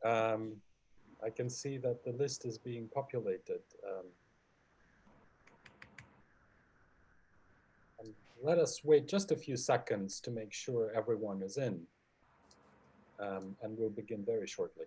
I can see that the list is being populated. And let us wait just a few seconds to make sure everyone is in. And we'll begin very shortly.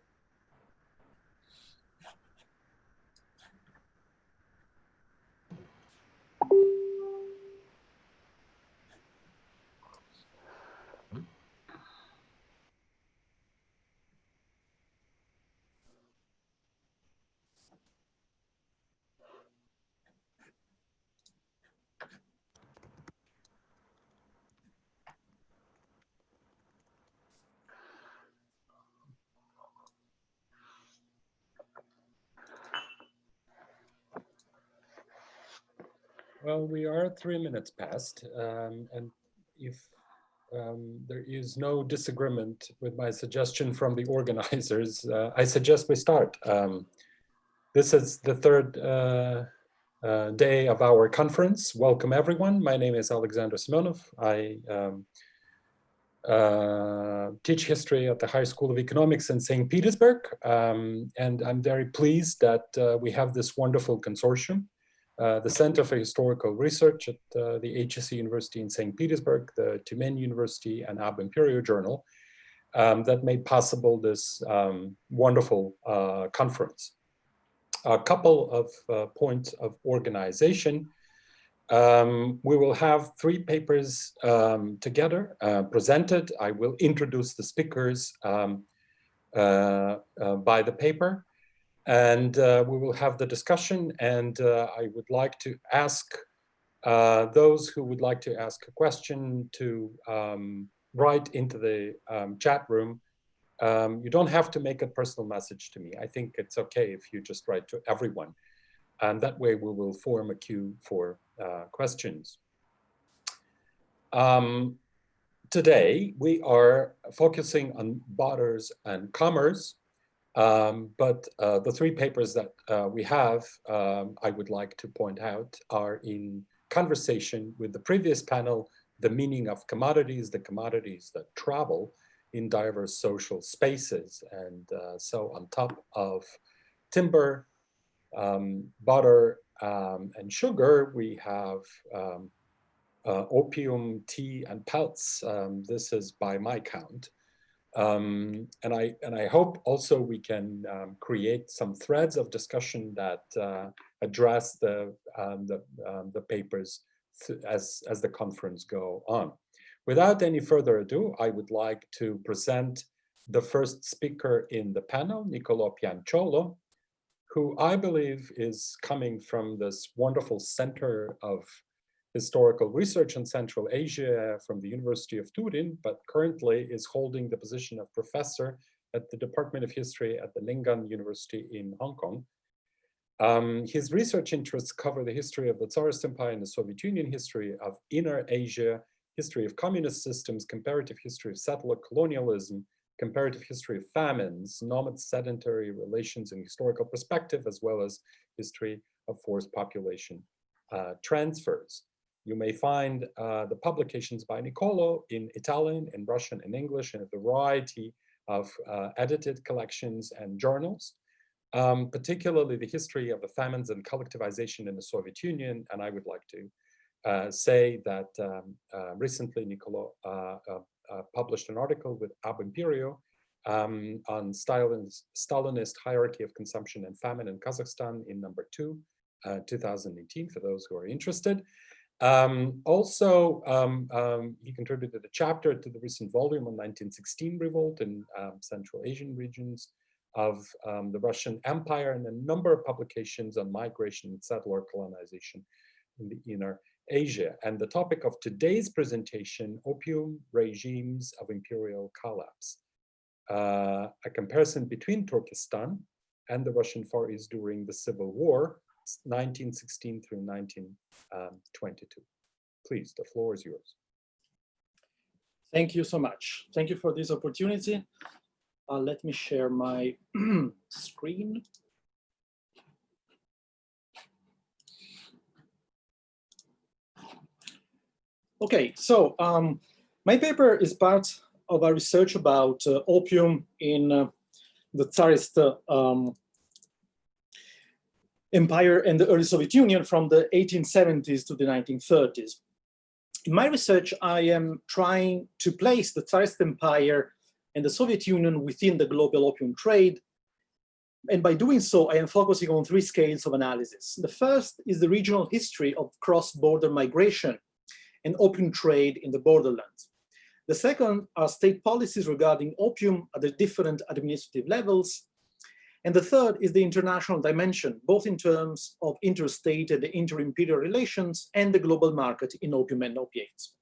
Well, we are 3 minutes past, and if there is no disagreement with my suggestion from the organizers, I suggest we start. This is the third day of our conference. Welcome, everyone. My name is Alexander Semyonov. I teach history at the High School of Economics in St. Petersburg, and I'm very pleased that we have this wonderful consortium. The Center for Historical Research at the HSE University in St. Petersburg, the Tyumen University, and Imperio Journal that made possible this wonderful conference. A couple of points of organization. We will have 3 papers together presented. I will introduce the speakers by the paper. And we will have the discussion, and I would like to ask those who would like to ask a question to write into the chat room. You don't have to make a personal message to me. I think it's okay if you just write to everyone. And that way we will form a queue for questions. Today, we are focusing on borders and commerce. But the 3 papers that we have, I would like to point out, are in conversation with the previous panel, the meaning of commodities, the commodities that travel in diverse social spaces. And so on top of timber, butter, and sugar, we have opium, tea, and pelts. This is by my count. And I hope also we can create some threads of discussion that address the papers as the conference go on. Without any further ado, I would like to present the first speaker in the panel, Niccolò Pianciola, who I believe is coming from this wonderful center of historical research in Central Asia from the University of Turin, but currently is holding the position of professor at the Department of History at the Lingan University in Hong Kong. His research interests cover the history of the Tsarist Empire and the Soviet Union, history of Inner Asia, history of communist systems, comparative history of settler colonialism, comparative history of famines, nomad sedentary relations in historical perspective, as well as history of forced population transfers. You may find the publications by Niccolò in Italian, in Russian, and English, and a variety of edited collections and journals, particularly the history of the famines and collectivization in the Soviet Union. And I would like to say that recently Niccolò published an article with Imperio on Stalinist hierarchy of consumption and famine in Kazakhstan in number 2, 2018, for those who are interested. He contributed a chapter to the recent volume on 1916 revolt in Central Asian regions of the Russian Empire, and a number of publications on migration and settler colonization in the Inner Asia. And the topic of today's presentation, Opium Regimes of Imperial Collapse, a comparison between Turkestan and the Russian Far East during the Civil War, 1916 through 1922. Please, the floor is yours. Thank you so much. Thank you for this opportunity. Let me share my screen. Okay, so my paper is part of a research about opium in the Tsarist Empire and the early Soviet Union from the 1870s to the 1930s. In my research, I am trying to place the Tsarist Empire and the Soviet Union within the global opium trade. And by doing so, I am focusing on three scales of analysis. The first is the regional history of cross-border migration and opium trade in the borderlands. The second are state policies regarding opium at the different administrative levels. And the third is the international dimension, both in terms of interstate and inter-imperial relations and the global market in opium and opiates.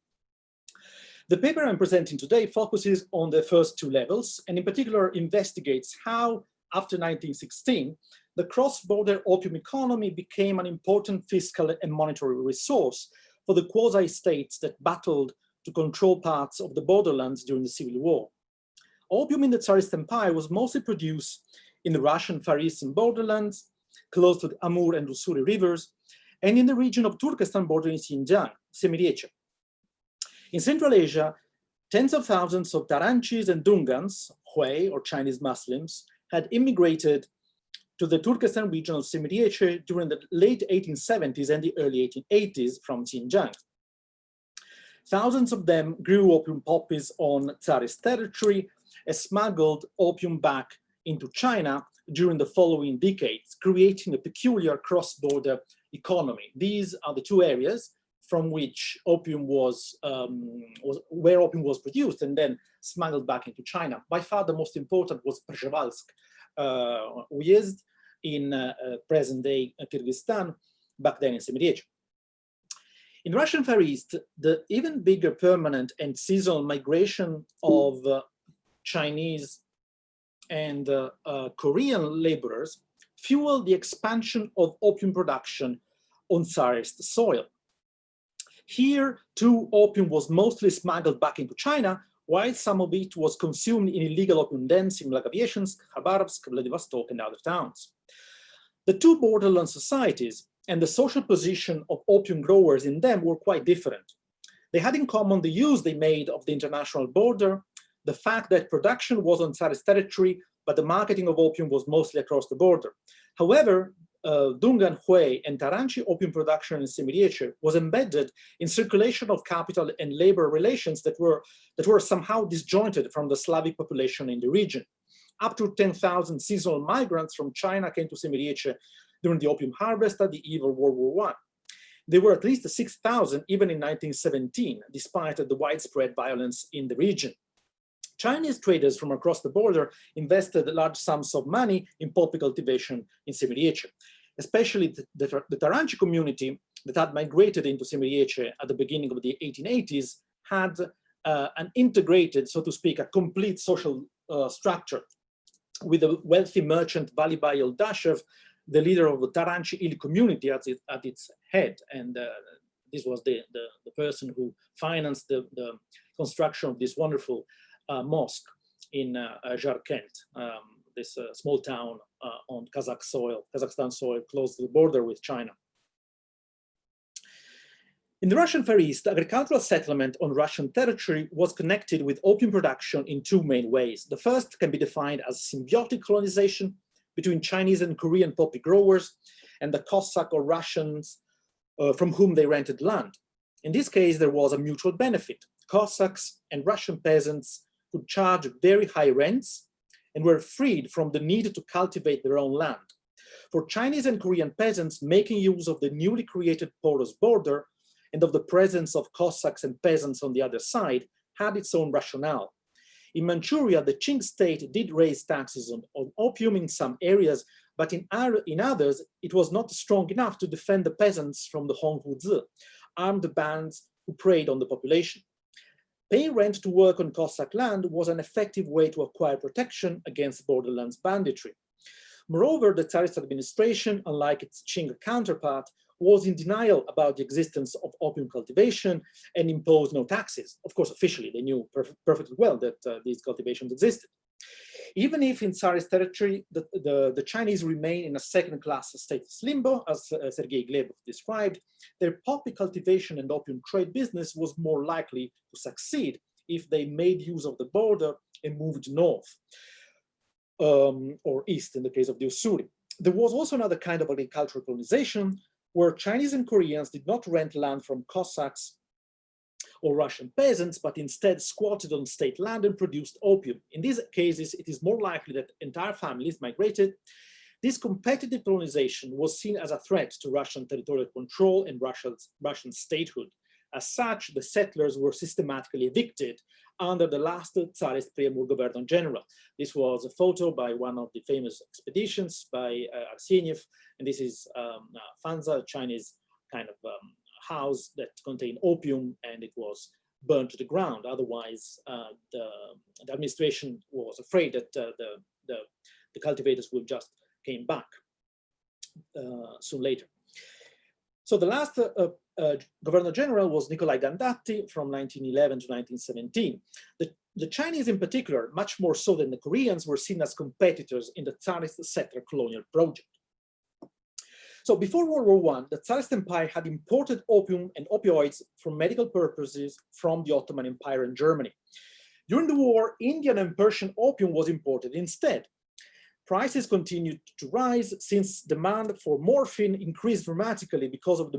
The paper I'm presenting today focuses on the first two levels, and in particular investigates how, after 1916, the cross-border opium economy became an important fiscal and monetary resource for the quasi-states that battled to control parts of the borderlands during the Civil War. Opium in the Tsarist Empire was mostly produced in the Russian Far Eastern borderlands, close to the Amur and Ussuri rivers, and in the region of Turkestan bordering Xinjiang, Semiriche. In Central Asia, tens of thousands of Taranchis and Dungans, Hui or Chinese Muslims, had immigrated to the Turkestan region of Semiriche during the late 1870s and the early 1880s from Xinjiang. Thousands of them grew opium poppies on Tsarist territory and smuggled opium back into China during the following decades, creating a peculiar cross-border economy. These are the two areas from which opium where opium was produced and then smuggled back into China. By far the most important was Przhevalsk Uyezd in present-day Kyrgyzstan, back then in Semiriche. In Russian Far East, the even bigger permanent and seasonal migration of Chinese and Korean laborers fueled the expansion of opium production on Tsarist soil. Here, too, opium was mostly smuggled back into China, while some of it was consumed in illegal opium dens in Blagoveschensk, Khabarovsk, Vladivostok, and other towns. The two borderland societies and the social position of opium growers in them were quite different. They had in common the use they made of the international border, the fact that production was on Tsarist territory, but the marketing of opium was mostly across the border. However, Dungan, Hui, and Taranchi opium production in Semiriche was embedded in circulation of capital and labor relations that were somehow disjointed from the Slavic population in the region. Up to 10,000 seasonal migrants from China came to Semiriche during the opium harvest at the eve of World War I. There were at least 6,000 even in 1917, despite the widespread violence in the region. Chinese traders from across the border invested large sums of money in poppy cultivation in Semiriche. Especially the Taranchi community that had migrated into Semiriche at the beginning of the 1880s had an integrated, so to speak, a complete social structure with a wealthy merchant Valibai Oldashev, the leader of the Taranchi Il community at its head. And this was the person who financed the construction of this wonderful mosque in Jarkent, this small town on Kazakhstan soil, close to the border with China. In the Russian Far East, agricultural settlement on Russian territory was connected with opium production in two main ways. The first can be defined as symbiotic colonization between Chinese and Korean poppy growers and the Cossack or Russians from whom they rented land. In this case, there was a mutual benefit. Cossacks and Russian peasants could charge very high rents and were freed from the need to cultivate their own land. For Chinese and Korean peasants, making use of the newly created porous border and of the presence of Cossacks and peasants on the other side had its own rationale. In Manchuria, the Qing state did raise taxes on opium in some areas, but in others, it was not strong enough to defend the peasants from the Honghuzi, armed bands who preyed on the population. Paying rent to work on Cossack land was an effective way to acquire protection against borderlands banditry. Moreover, the Tsarist administration, unlike its Qing counterpart, was in denial about the existence of opium cultivation and imposed no taxes. Of course, officially, they knew perfectly well that these cultivations existed. Even if in Tsarist territory, the Chinese remain in a second-class status limbo, as Sergey Glebov described, their poppy cultivation and opium trade business was more likely to succeed if they made use of the border and moved north. or east in the case of the Ussuri. There was also another kind of agricultural colonization where Chinese and Koreans did not rent land from Cossacks or Russian peasants, but instead squatted on state land and produced opium. In these cases, it is more likely that entire families migrated. This competitive colonization was seen as a threat to Russian territorial control and Russian statehood. As such, the settlers were systematically evicted under the last Tsarist Premur Governor General. This was a photo by one of the famous expeditions by Arseniev, and this is Fanza, a Chinese kind of house that contained opium, and it was burned to the ground. Otherwise, the administration was afraid that the cultivators would just came back soon later. So the last Governor General was Niccolò Gandatti from 1911 to 1917. The Chinese in particular, much more so than the Koreans, were seen as competitors in the Tsarist settler colonial project. So before World War I, the Tsarist Empire had imported opium and opioids for medical purposes from the Ottoman Empire and Germany. During the war, Indian and Persian opium was imported instead. Prices continued to rise since demand for morphine increased dramatically because of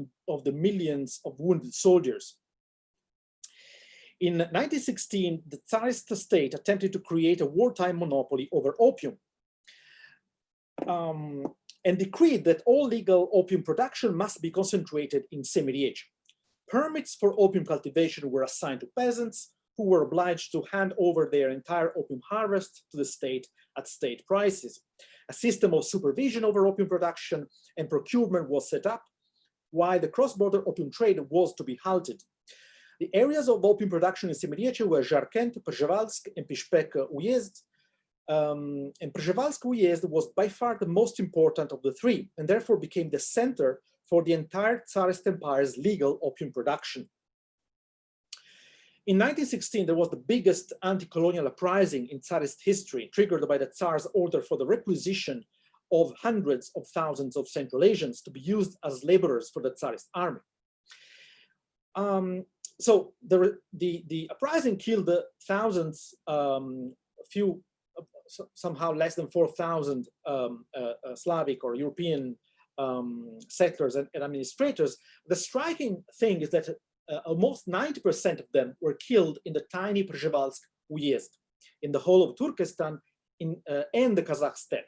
the millions of wounded soldiers. In 1916, the Tsarist state attempted to create a wartime monopoly over opium and decreed that all legal opium production must be concentrated in Semiriech. Permits for opium cultivation were assigned to peasants who were obliged to hand over their entire opium harvest to the state at state prices. A system of supervision over opium production and procurement was set up, while the cross-border opium trade was to be halted. The areas of opium production in Semiriech were Jarkent, Przewalsk, and Pishpek Uyezd. And Przewalsk Uyezd was by far the most important of the three, and therefore became the center for the entire Tsarist Empire's legal opium production. In 1916, there was the biggest anti-colonial uprising in Tsarist history, triggered by the Tsar's order for the requisition of hundreds of thousands of Central Asians to be used as laborers for the Tsarist army. So the uprising killed thousands, somehow less than 4,000 Slavic or European settlers and administrators. The striking thing is that almost 90% of them were killed in the tiny Przewalsk Uyezd, in the whole of Turkestan and the Kazakh steppe.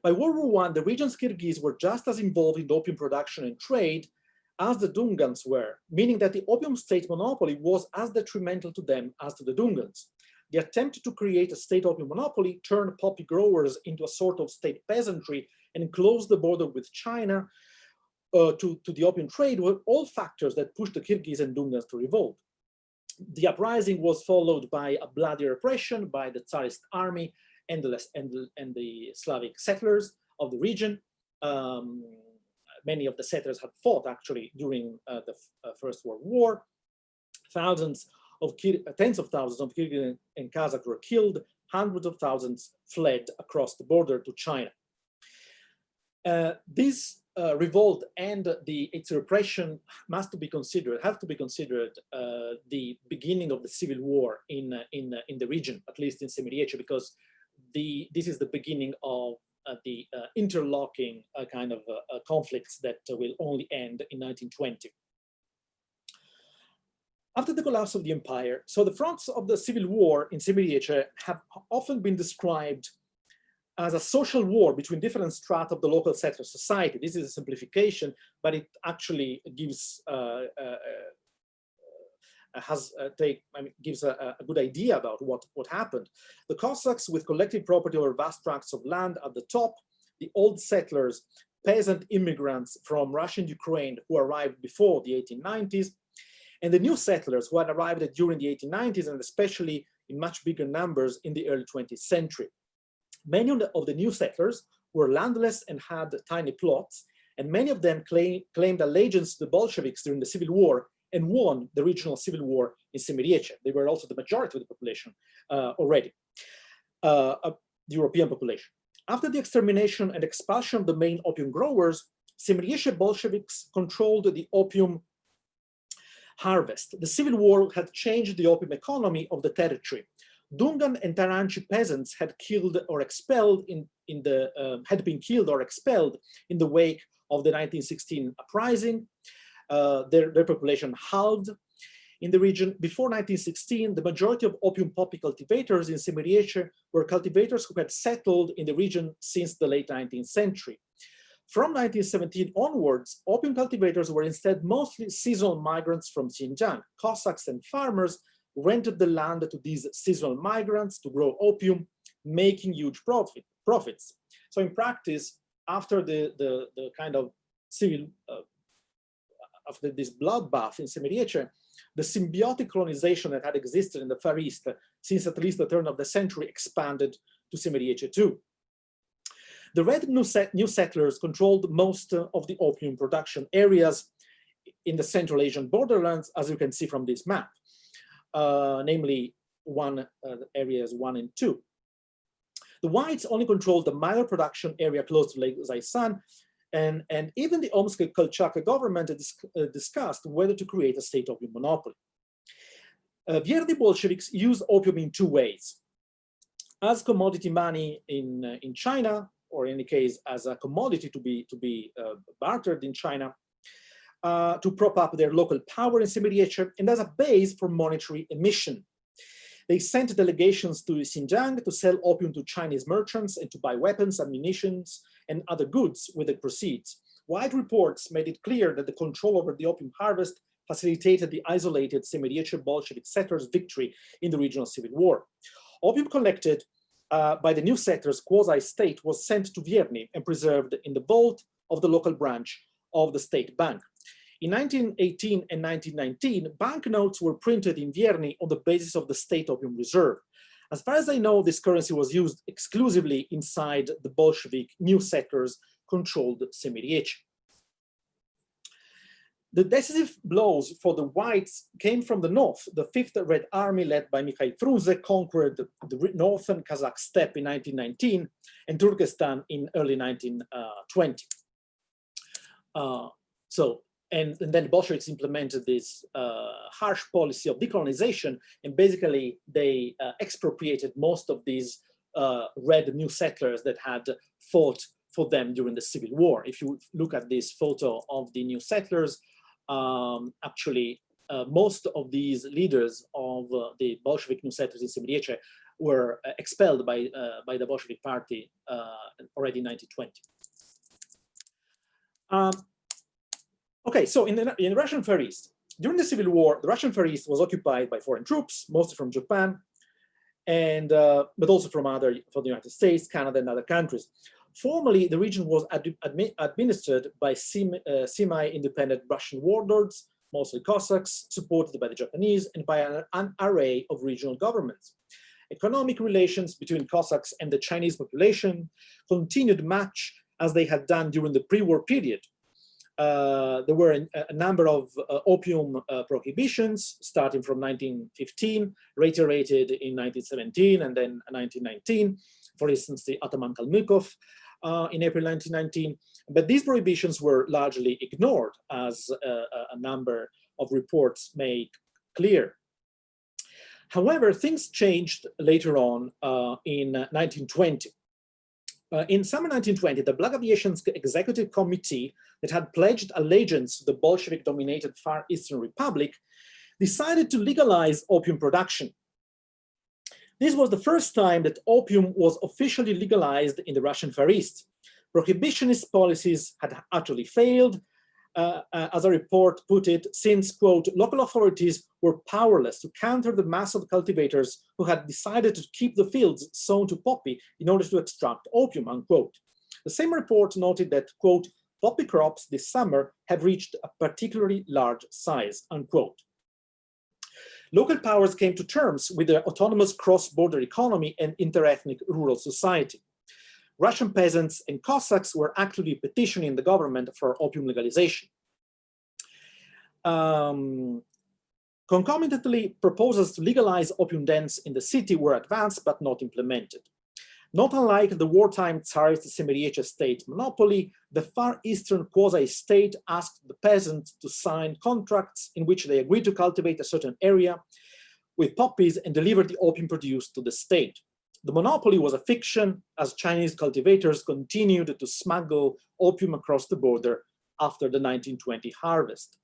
By World War I, the region's Kyrgyz were just as involved in opium production and trade as the Dungans were, meaning that the opium state monopoly was as detrimental to them as to the Dungans. The attempt to create a state opium monopoly turned poppy growers into a sort of state peasantry and closed the border with China to the opium trade were all factors that pushed the Kyrgyz and Dungans to revolt. The uprising was followed by a bloody repression by the Tsarist army and the Slavic settlers of the region. Many of the settlers had fought actually during the First World War. Tens of thousands of Kyrgyz and Kazakhs were killed. Hundreds of thousands fled across the border to China. This revolt and its repression have to be considered the beginning of the civil war in the region, at least in Semiriech, because this is the beginning of the interlocking kind of conflicts that will only end in 1920. After the collapse of the empire, so the fronts of the civil war in Semiriech have often been described as a social war between different strata of the local settler society. This is a simplification, but it actually gives gives a good idea about what happened. The Cossacks with collective property over vast tracts of land at the top, the old settlers, peasant immigrants from Russian Ukraine who arrived before the 1890s, and the new settlers who had arrived during the 1890s and especially in much bigger numbers in the early 20th century. Many of the new settlers were landless and had tiny plots, and many of them claimed allegiance to the Bolsheviks during the Civil War and won the regional civil war in Semiriech. They were also the majority of the population already, the European population. After the extermination and expulsion of the main opium growers, Semiriech Bolsheviks controlled the opium harvest. The civil war had changed the opium economy of the territory. Dungan and Taranchi peasants had killed or expelled had been killed or expelled in the wake of the 1916 uprising. Their population halved in the region. Before 1916, the majority of opium poppy cultivators in Semiriece were cultivators who had settled in the region since the late 19th century. From 1917 onwards, opium cultivators were instead mostly seasonal migrants from Xinjiang. Cossacks and farmers rented the land to these seasonal migrants to grow opium, making huge profits. So in practice, after the kind of civil, after this bloodbath in Semiriece, the symbiotic colonization that had existed in the Far East since at least the turn of the century expanded to Semiriece too. The red new settlers controlled most of the opium production areas in the Central Asian borderlands, as you can see from this map, namely areas 1 and 2. The whites only controlled the minor production area close to Lake Zaisan, and even the Omsk Kolchak government discussed whether to create a state opium monopoly. Verdi Bolsheviks used opium in two ways: as commodity money in China, or in any case as a commodity to be bartered in China, to prop up their local power in Semiriece, and as a base for monetary emission. They sent delegations to Xinjiang to sell opium to Chinese merchants and to buy weapons, ammunition, and other goods with the proceeds. White reports made it clear that the control over the opium harvest facilitated the isolated Semiriece Bolshevik settlers' victory in the regional civil war. Opium collected by the new settlers' quasi-state was sent to Vierny and preserved in the vault of the local branch of the state bank. In 1918 and 1919, banknotes were printed in Vierny on the basis of the state opium reserve. As far as I know, this currency was used exclusively inside the Bolshevik new settlers controlled Semiriece. The decisive blows for the whites came from the north. The 5th Red Army, led by Mikhail Frunze, conquered the northern Kazakh steppe in 1919 and Turkestan in early 1920. And then the Bolsheviks implemented this harsh policy of decolonization, and basically they expropriated most of these red new settlers that had fought for them during the Civil War. If you look at this photo of the new settlers, actually most of these leaders of the Bolshevik new settlers in Semiriece were expelled by the Bolshevik party already in 1920. Okay, so in the Russian Far East, during the Civil War, the Russian Far East was occupied by foreign troops, mostly from Japan, and but also from the United States, Canada, and other countries. Formerly, the region was administered by semi-independent Russian warlords, mostly Cossacks, supported by the Japanese, and by an array of regional governments. Economic relations between Cossacks and the Chinese population continued much as they had done during the pre-war period. There were a number of opium prohibitions starting from 1915, reiterated in 1917 and then 1919. For instance, the Ataman Kalmykov in April 1919. But these prohibitions were largely ignored, as a number of reports make clear. However, things changed later on in 1920. In summer 1920, the Black Aviation's Executive Committee that had pledged allegiance to the Bolshevik-dominated Far Eastern Republic decided to legalize opium production. This was the first time that opium was officially legalized in the Russian Far East. Prohibitionist policies had utterly failed, as a report put it, since, quote, local authorities were powerless to counter the mass of cultivators who had decided to keep the fields sown to poppy in order to extract opium, unquote. The same report noted that, quote, poppy crops this summer have reached a particularly large size, unquote. Local powers came to terms with their autonomous cross-border economy and interethnic rural society. Russian peasants and Cossacks were actively petitioning the government for opium legalization. Concomitantly, proposals to legalize opium dens in the city were advanced but not implemented. Not unlike the wartime Tsarist Semiriece state monopoly, the Far Eastern quasi-state asked the peasants to sign contracts in which they agreed to cultivate a certain area, with poppies and deliver the opium produced to the state. The monopoly was a fiction, as Chinese cultivators continued to smuggle opium across the border after the 1920 harvest.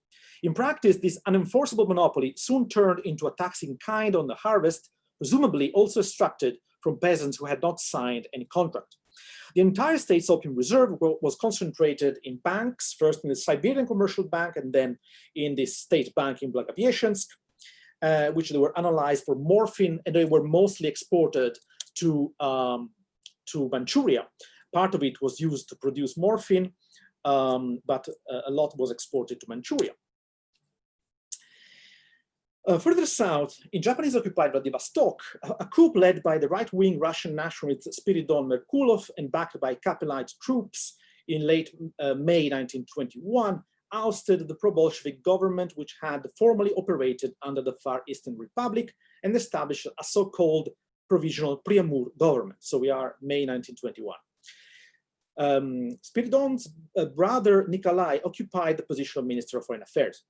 In practice, this unenforceable monopoly soon turned into a tax in kind on the harvest, presumably also extracted from peasants who had not signed any contract. The entire state's opium reserve was concentrated in banks, first in the Siberian Commercial Bank and then in the state bank in Blagoveschensk, which they were analyzed for morphine, and they were mostly exported to Manchuria. Part of it was used to produce morphine, but a lot was exported to Manchuria. Further south, in Japanese-occupied Vladivostok, a coup led by the right-wing Russian nationalist Spiridon Merkulov and backed by Capelite troops in late May 1921 ousted the pro-Bolshevik government, which had formerly operated under the Far Eastern Republic, and established a so-called provisional Priamur government. So we are May 1921. Spiridon's brother Niccolò occupied the position of Minister of Foreign Affairs.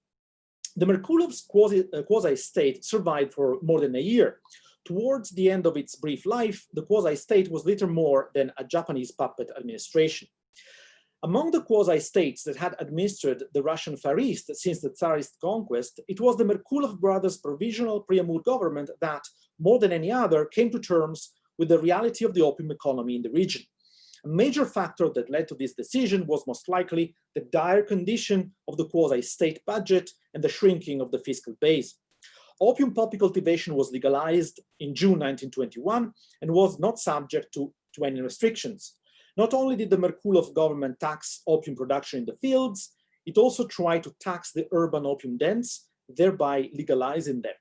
The Merkulov's quasi-state survived for more than a year. Towards the end of its brief life, the quasi-state was little more than a Japanese puppet administration. Among the quasi-states that had administered the Russian Far East since the Tsarist conquest, it was the Merkulov brothers' provisional Priamur government that, more than any other, came to terms with the reality of the opium economy in the region. A major factor that led to this decision was most likely the dire condition of the quasi-state budget and the shrinking of the fiscal base. Opium poppy cultivation was legalized in June 1921 and was not subject to any restrictions. Not only did the Merkulov government tax opium production in the fields, it also tried to tax the urban opium dens, thereby legalizing them.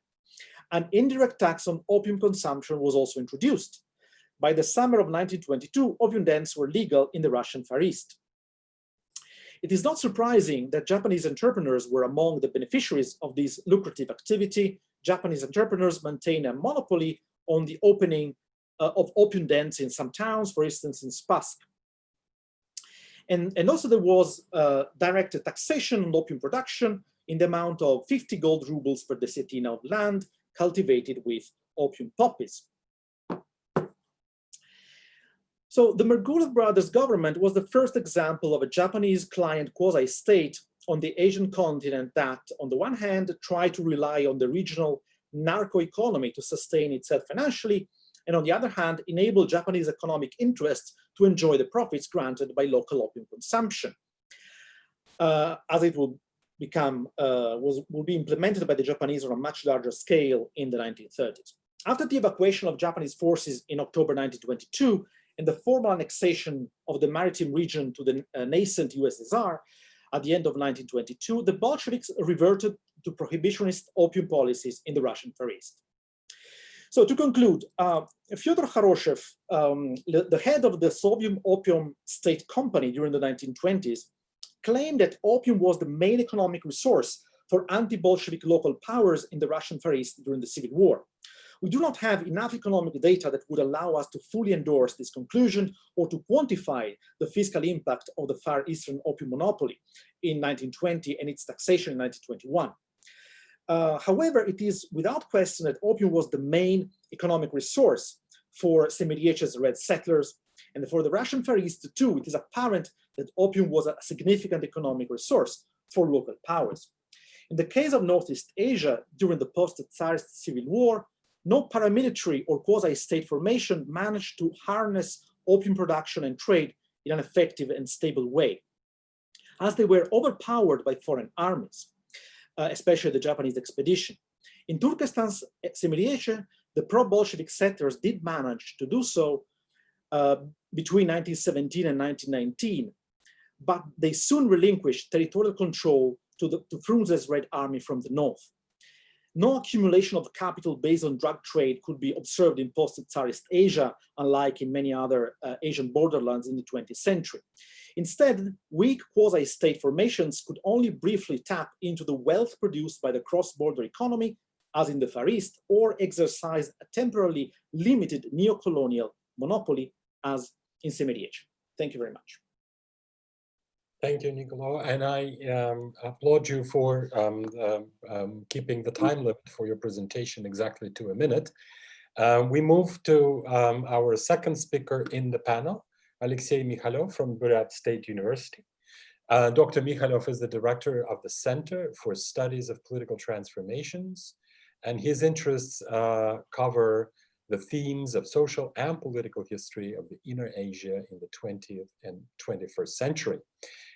An indirect tax on opium consumption was also introduced. By the summer of 1922, opium dens were legal in the Russian Far East. It is not surprising that Japanese entrepreneurs were among the beneficiaries of this lucrative activity. Japanese entrepreneurs maintained a monopoly on the opening of opium dens in some towns, for instance, in Spassk. And also there was direct taxation on opium production in the amount of 50 gold rubles per desetina of land cultivated with opium poppies. So the Merkulov brothers' government was the first example of a Japanese client quasi-state on the Asian continent that, on the one hand, tried to rely on the regional narco-economy to sustain itself financially, and on the other hand, enable Japanese economic interests to enjoy the profits granted by local opium consumption. As it will become, will be implemented by the Japanese on a much larger scale in the 1930s. After the evacuation of Japanese forces in October 1922, and the formal annexation of the maritime region to the nascent USSR at the end of 1922, the Bolsheviks reverted to prohibitionist opium policies in the Russian Far East. So to conclude, Fyodor Kharoshev, the head of the Soviet Opium State Company during the 1920s, claimed that opium was the main economic resource for anti-Bolshevik local powers in the Russian Far East during the Civil War. We do not have enough economic data that would allow us to fully endorse this conclusion or to quantify the fiscal impact of the Far Eastern opium monopoly in 1920 and its taxation in 1921. However, it is without question that opium was the main economic resource for Semiriech's Red settlers, and for the Russian Far East too, it is apparent that opium was a significant economic resource for local powers. In the case of Northeast Asia, during the post-Tsarist Civil War, no paramilitary or quasi-state formation managed to harness opium production and trade in an effective and stable way, as they were overpowered by foreign armies, especially the Japanese expedition. In Turkestan's Semiriech, the pro-Bolshevik settlers did manage to do so between 1917 and 1919, but they soon relinquished territorial control to Frunze's Red Army from the north. No accumulation of capital based on drug trade could be observed in post-Tsarist Asia, unlike in many other Asian borderlands in the 20th century. Instead, weak quasi-state formations could only briefly tap into the wealth produced by the cross-border economy, as in the Far East, or exercise a temporarily limited neo-colonial monopoly, as in Semiriech. Thank you very much. Thank you, Niccolò, and I applaud you for keeping the time limit for your presentation exactly to a minute. We move to our second speaker in the panel, Aleksei Mikhalev from Buryat State University. Dr. Mikhalev is the director of the Center for Studies of Political Transformations, and his interests cover the themes of social and political history of the Inner Asia in the 20th and 21st century.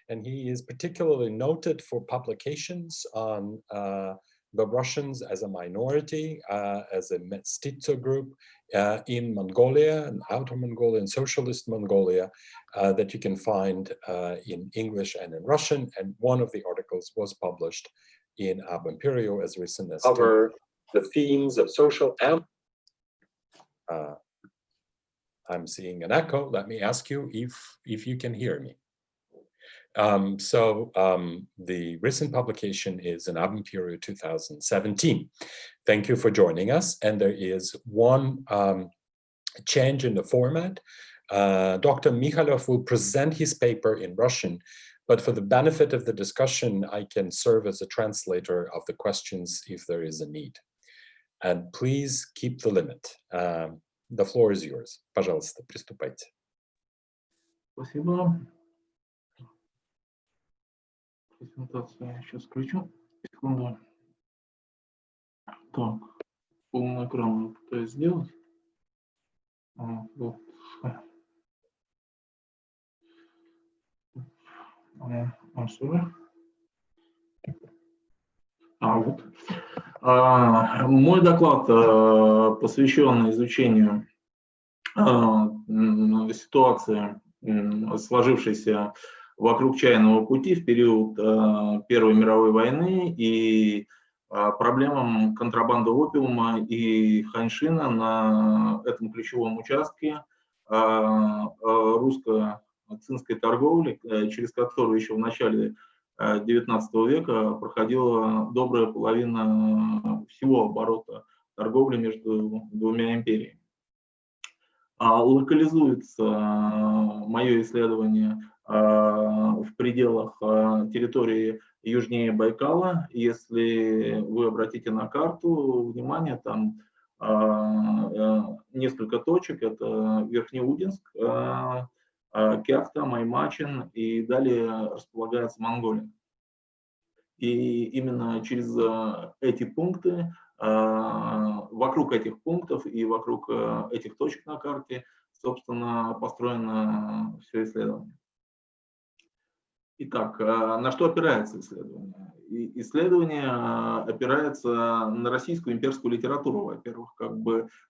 And he is particularly noted for publications on the Russians as a minority, as a mestizo group in Mongolia and Outer Mongolia and Socialist Mongolia that you can find in English and in Russian. And one of the articles was published in Imperio as recent as cover the themes of social and I'm seeing an echo. Let me ask you if you can hear me. The recent publication is in Imperio 2017. Thank you for joining us. And there is one change in the format. Dr. Mikhalev will present his paper in Russian, but for the benefit of the discussion, I can serve as a translator of the questions if there is a need. And please keep the limit. The floor is yours. Пожалуйста, приступайте. Спасибо. Презентацию я сейчас включу. Секунду. Так, полный экран пытаюсь сделать. Вот. Вот. Мой доклад посвящен изучению ситуации, сложившейся вокруг Чайного пути в период Первой мировой войны и проблемам контрабанды опиума и ханьшина на этом ключевом участке русско-цинской торговли, через которую еще в начале XIX века проходила добрая половина всего оборота торговли между двумя империями. Локализуется мое исследование в пределах территории южнее Байкала. Если вы обратите на карту внимание, там несколько точек. Это Верхнеудинск, Кяхта, Маймачин и далее располагается Монголия. И именно через эти пункты, вокруг этих пунктов и вокруг этих точек на карте, собственно, построено все исследование. Итак, на что опирается исследование? Исследование опирается на российскую имперскую литературу, во-первых.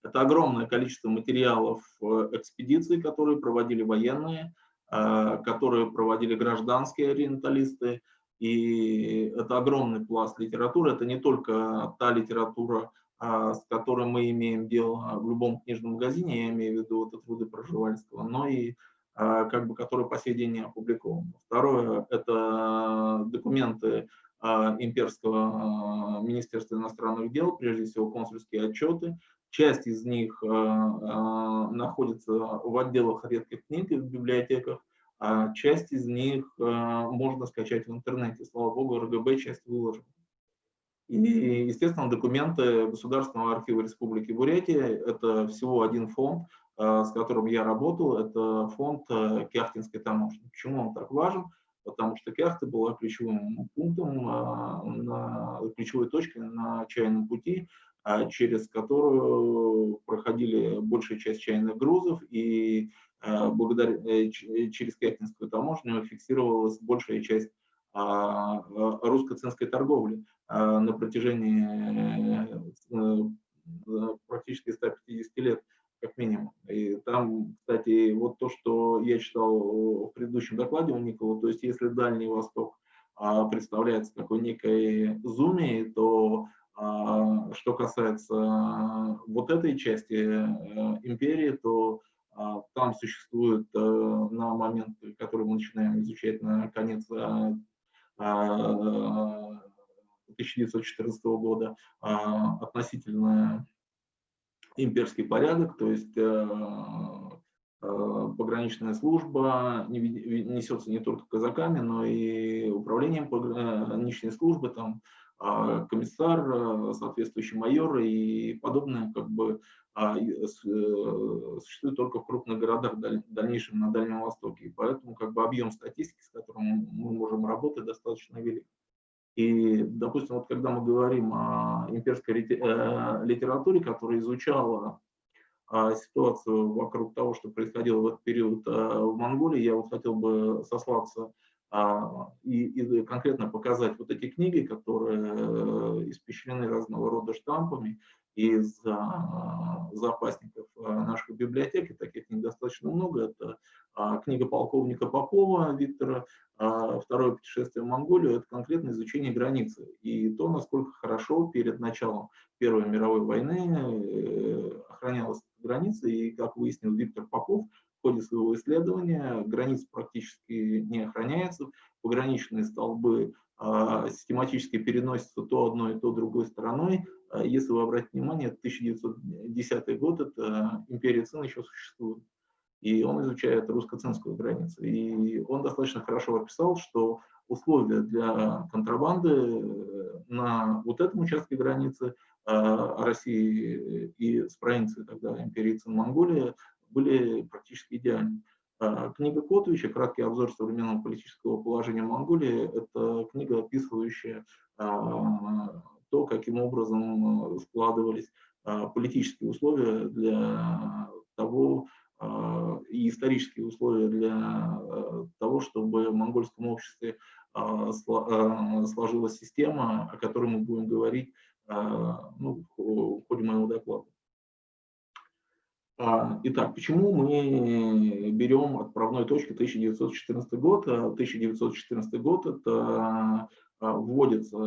Это огромное количество материалов экспедиций, которые проводили военные, которые проводили гражданские ориенталисты. И это огромный пласт литературы. Это не только та литература, с которой мы имеем дело в любом книжном магазине, я имею в виду это труды Пржевальского, но и которые по сей день не опубликованы. Второе – это документы Имперского министерства иностранных дел, прежде всего консульские отчеты. Часть из них находится в отделах редких книг и в библиотеках, а часть из них можно скачать в интернете. Слава богу, РГБ часть выложена. И, естественно, документы Государственного архива Республики Бурятия – это всего один фонд, с которым я работал, это фонд Кяхтинской таможни. Почему он так важен? Потому что Кяхта была ключевым пунктом, ключевой точкой на Чайном пути, через которую проходили большая часть чайных грузов, и через Кяхтинскую таможню фиксировалась большая часть русско-цинской торговли на протяжении практически 150 лет, как минимум. И там, кстати, вот то, что я читал в предыдущем докладе у Niccolò, то есть если Дальний Восток представляется такой некой зумией, то что касается вот этой части империи, то там существует на момент, который мы начинаем изучать на конец 1914 года, относительно имперский порядок, то есть пограничная служба несется не только казаками, но и управлением пограничной службы, там комиссар, соответствующий майор и подобное как бы существует только в крупных городах, в дальнейшем на Дальнем Востоке. И поэтому как бы объем статистики, с которым мы можем работать, достаточно велик. И, допустим, вот когда мы говорим о имперской литературе, которая изучала ситуацию вокруг того, что происходило в этот период в Монголии, я вот хотел бы сослаться и конкретно показать вот эти книги, которые испещрены разного рода штампами из запасников наших библиотек, и таких книг достаточно много. Это книга полковника Попова Виктора «Второе путешествие в Монголию», это конкретно изучение границы и то, насколько хорошо перед началом Первой мировой войны охранялась граница, и, как выяснил Виктор Попов, в ходе своего исследования граница практически не охраняется, пограничные столбы систематически переносятся то одной, то другой стороной. Если вы обратите внимание, 1910 год, это империя Цин еще существует. И он изучает русско-цинскую границу. И он достаточно хорошо описал, что условия для контрабанды на вот этом участке границы России и с провинцией тогда империи Цин-Монголия были практически идеальны. Книга Котовича «Краткий обзор современного политического положения Монголии» – это книга, описывающая то, каким образом складывались политические условия для того, и исторические условия для того, чтобы в монгольском обществе сложилась система, о которой мы будем говорить в ходе моего доклада. Итак, почему мы берем отправной точкой 1914 год? 1914 год – это вводится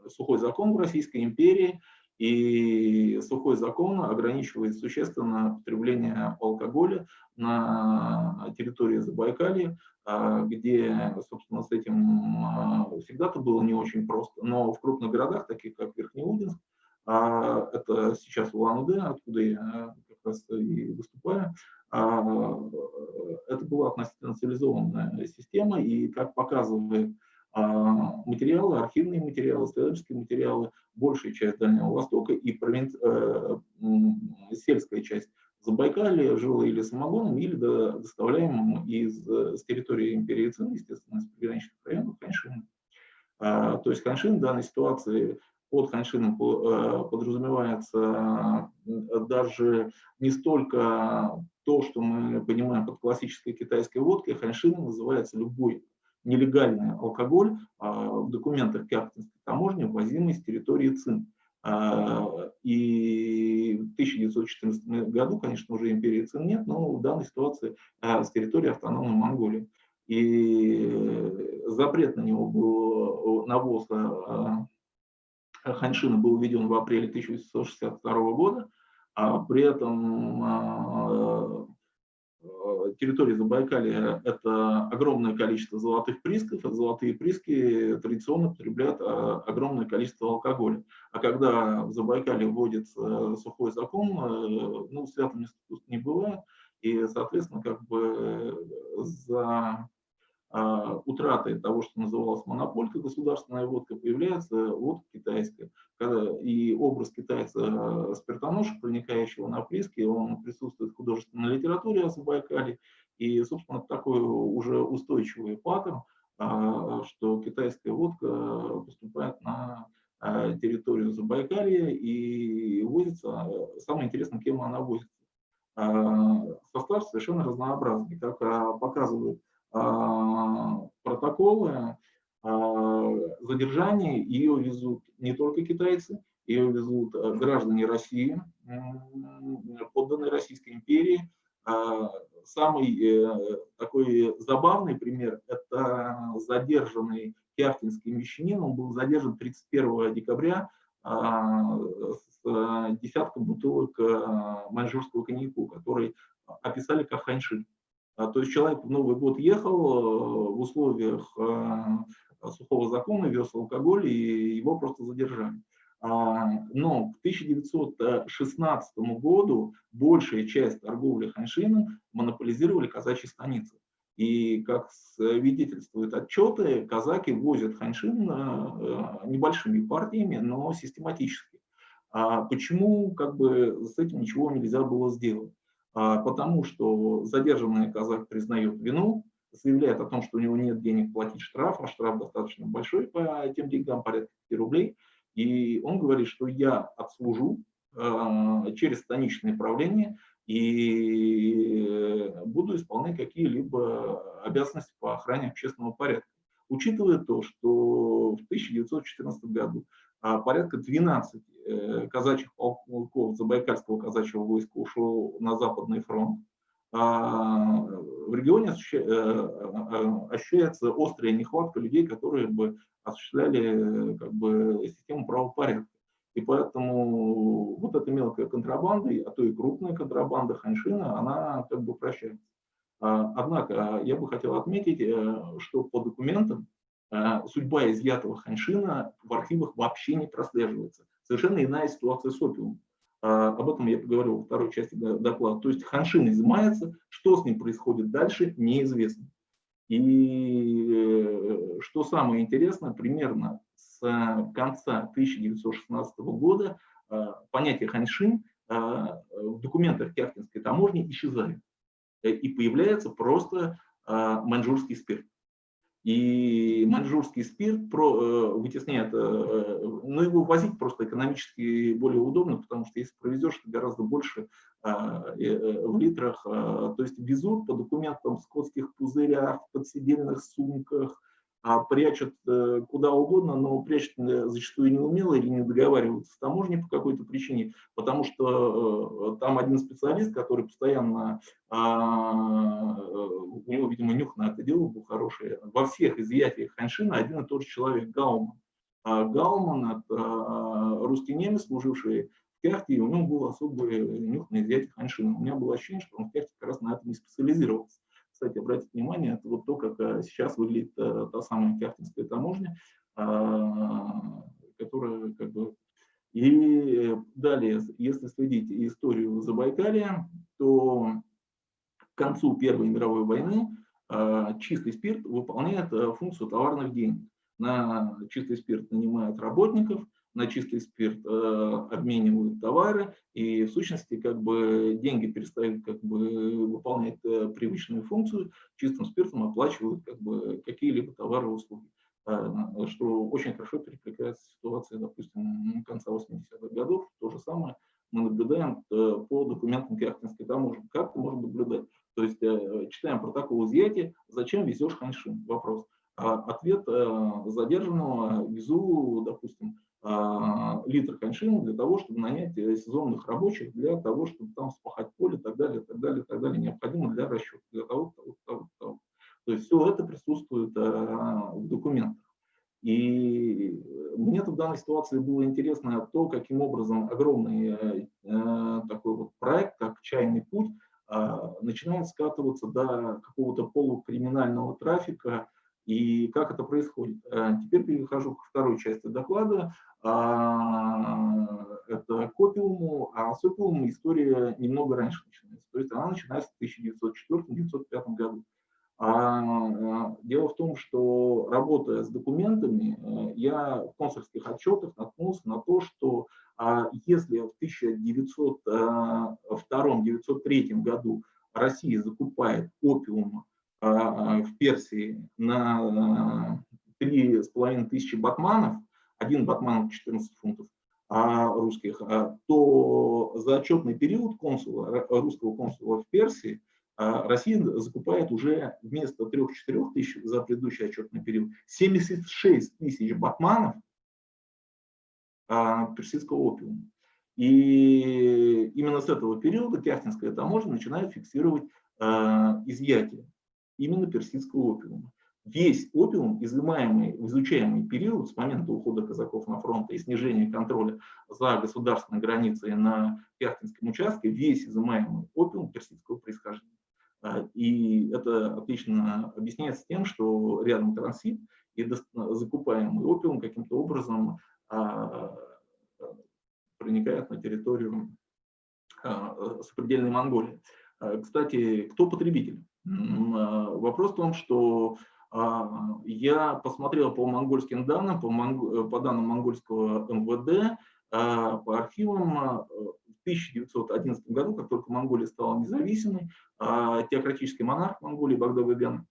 сухой закон в Российской империи, и сухой закон ограничивает существенно потребление алкоголя на территории Забайкалья, где, собственно, с этим всегда-то было не очень просто, но в крупных городах, таких как Верхнеудинск, это сейчас Улан-Удэ, откуда я как раз и выступаю, это была относительно цивилизованная система, и, как показывает материалы, архивные материалы, исследовательские материалы, большая часть Дальнего Востока и сельская часть Забайкалья жила или самогоном, или доставляемым с территории империи Цин, естественно, из приграничных районов, ханьшином. То есть ханьшин в данной ситуации, под ханьшином подразумевается даже не столько то, что мы понимаем под классической китайской водкой, ханьшином называется любой нелегальный алкоголь в документах Кяхтинской таможни, ввозимый с территории Цин. И в 1914 году, конечно, уже империи Цин нет, но в данной ситуации с территории автономной Монголии. И запрет на него был, на ввоз ханьшина был введен в апреле 1862 года, а при этом территория Забайкалья – это огромное количество золотых приисков, а золотые прииски традиционно потребляют огромное количество алкоголя. А когда в Забайкалье вводится сухой закон, святым не бывает, и, соответственно, как бы за утратой того, что называлось монополька, государственная водка, появляется водка китайская. И образ китайца спиртоноша, проникающего на прииски, он присутствует в художественной литературе о Забайкалье. И, собственно, такой уже устойчивый паттерн, что китайская водка поступает на территорию Забайкалья и возится. Самое интересное, кем она возится. Состав совершенно разнообразный, как показывают протоколы задержания, ее везут не только китайцы, ее везут граждане России, подданные Российской империи. Самый такой забавный пример – это задержанный кяхтинский мещанин. Он был задержан 31 декабря с десятком бутылок маньчжурского коньяку, который описали как ханьшин. То есть человек в Новый год ехал в условиях сухого закона, вез алкоголь, и его просто задержали. Но к 1916 году большая часть торговли ханьшином монополизировали казачьи станицы. И, как свидетельствуют отчеты, казаки возят ханьшин небольшими партиями, но систематически. Почему с этим ничего нельзя было сделать? Потому что задержанный казак признает вину, заявляет о том, что у него нет денег платить штраф, а штраф достаточно большой по тем деньгам, порядка 5 рублей. И он говорит, что я отслужу через станичное правление и буду исполнять какие-либо обязанности по охране общественного порядка. Учитывая то, что в 1914 году порядка 12 казачьих полков Забайкальского казачьего войска ушло на Западный фронт, в регионе ощущается острая нехватка людей, которые бы осуществляли систему правопорядка. И поэтому вот эта мелкая контрабанда, а то и крупная контрабанда ханьшина, она прощается. Однако я бы хотел отметить, что по документам судьба изъятого ханьшина в архивах вообще не прослеживается. Совершенно иная ситуация с опиумом. Об этом я поговорил во второй части доклада. То есть ханьшин изымается, что с ним происходит дальше, неизвестно. И что самое интересное, примерно с конца 1916 года понятие ханьшин в документах Кяхтинской таможни исчезает. И появляется просто маньчжурский спирт. И маньчжурский спирт вытесняет, его возить просто экономически более удобно, потому что если провезешь, то гораздо больше в литрах. То есть везут по документам в скотских пузырях, в подседельных сумках, прячут куда угодно, но прячут зачастую неумело или не договариваются с таможней по какой-то причине, потому что там один специалист, который постоянно, у него, видимо, нюх на это дело был хороший, во всех изъятиях ханьшина один и тот же человек, Гауман. Гауман – это русский немец, служивший в Кяхте, и у него был особый нюх на изъятие ханьшина. У меня было ощущение, что он в Кяхте как раз на это не специализировался. Кстати, обратите внимание, это вот то, как сейчас выглядит та самая Кяхтинская таможня, которая И далее, если следить историю Забайкалья, то к концу Первой мировой войны чистый спирт выполняет функцию товарных денег. На чистый спирт нанимают работников, на чистый спирт обменивают товары, и в сущности деньги перестают выполнять привычную функцию, чистым спиртом оплачивают какие-либо товары и услуги, что очень хорошо перекликается с ситуацией, допустим, конца 80-х годов. То же самое мы наблюдаем по документам Кяхтинской таможни. Как это можно наблюдать? То есть читаем протокол изъятия, зачем везешь ханьшин? Вопрос. Ответ задержанного: везу, допустим, литр ханьшина для того, чтобы нанять сезонных рабочих, для того, чтобы там спахать поле, и так далее, так далее, так далее, необходимо для расчета, для того. То есть все это присутствует в документах. И мне в данной ситуации было интересно то, каким образом огромный такой вот проект, как «Чайный путь», начинает скатываться до какого-то полукриминального трафика, и как это происходит. Теперь перехожу к второй части доклада. Это к опиуму, а с опиумом история немного раньше начинается. То есть она начинается в 1904-1905 году. Дело в том, что, работая с документами, я в консульских отчетах наткнулся на то, что если в 1902-1903 году Россия закупает опиум в Персии на 3500 батманов, один батман 14 фунтов русских, то за отчетный период русского консула в Персии Россия закупает уже вместо 3-4 тысяч за предыдущий отчетный период 76 тысяч батманов персидского опиума. И именно с этого периода Кяхтинская таможня начинает фиксировать изъятие именно персидского опиума. Весь опиум, изымаемый в изучаемый период с момента ухода казаков на фронт и снижения контроля за государственной границей на Кяхтинском участке, весь изымаемый опиум персидского происхождения. И это отлично объясняется тем, что рядом транзит, и закупаемый опиум каким-то образом проникает на территорию сопредельной Монголии. Кстати, кто потребитель? Вопрос в том, что я посмотрел по монгольским данным, по данным монгольского МВД, по архивам, в 1911 году, как только Монголия стала независимой, теократический монарх Монголии Багдад-Бабян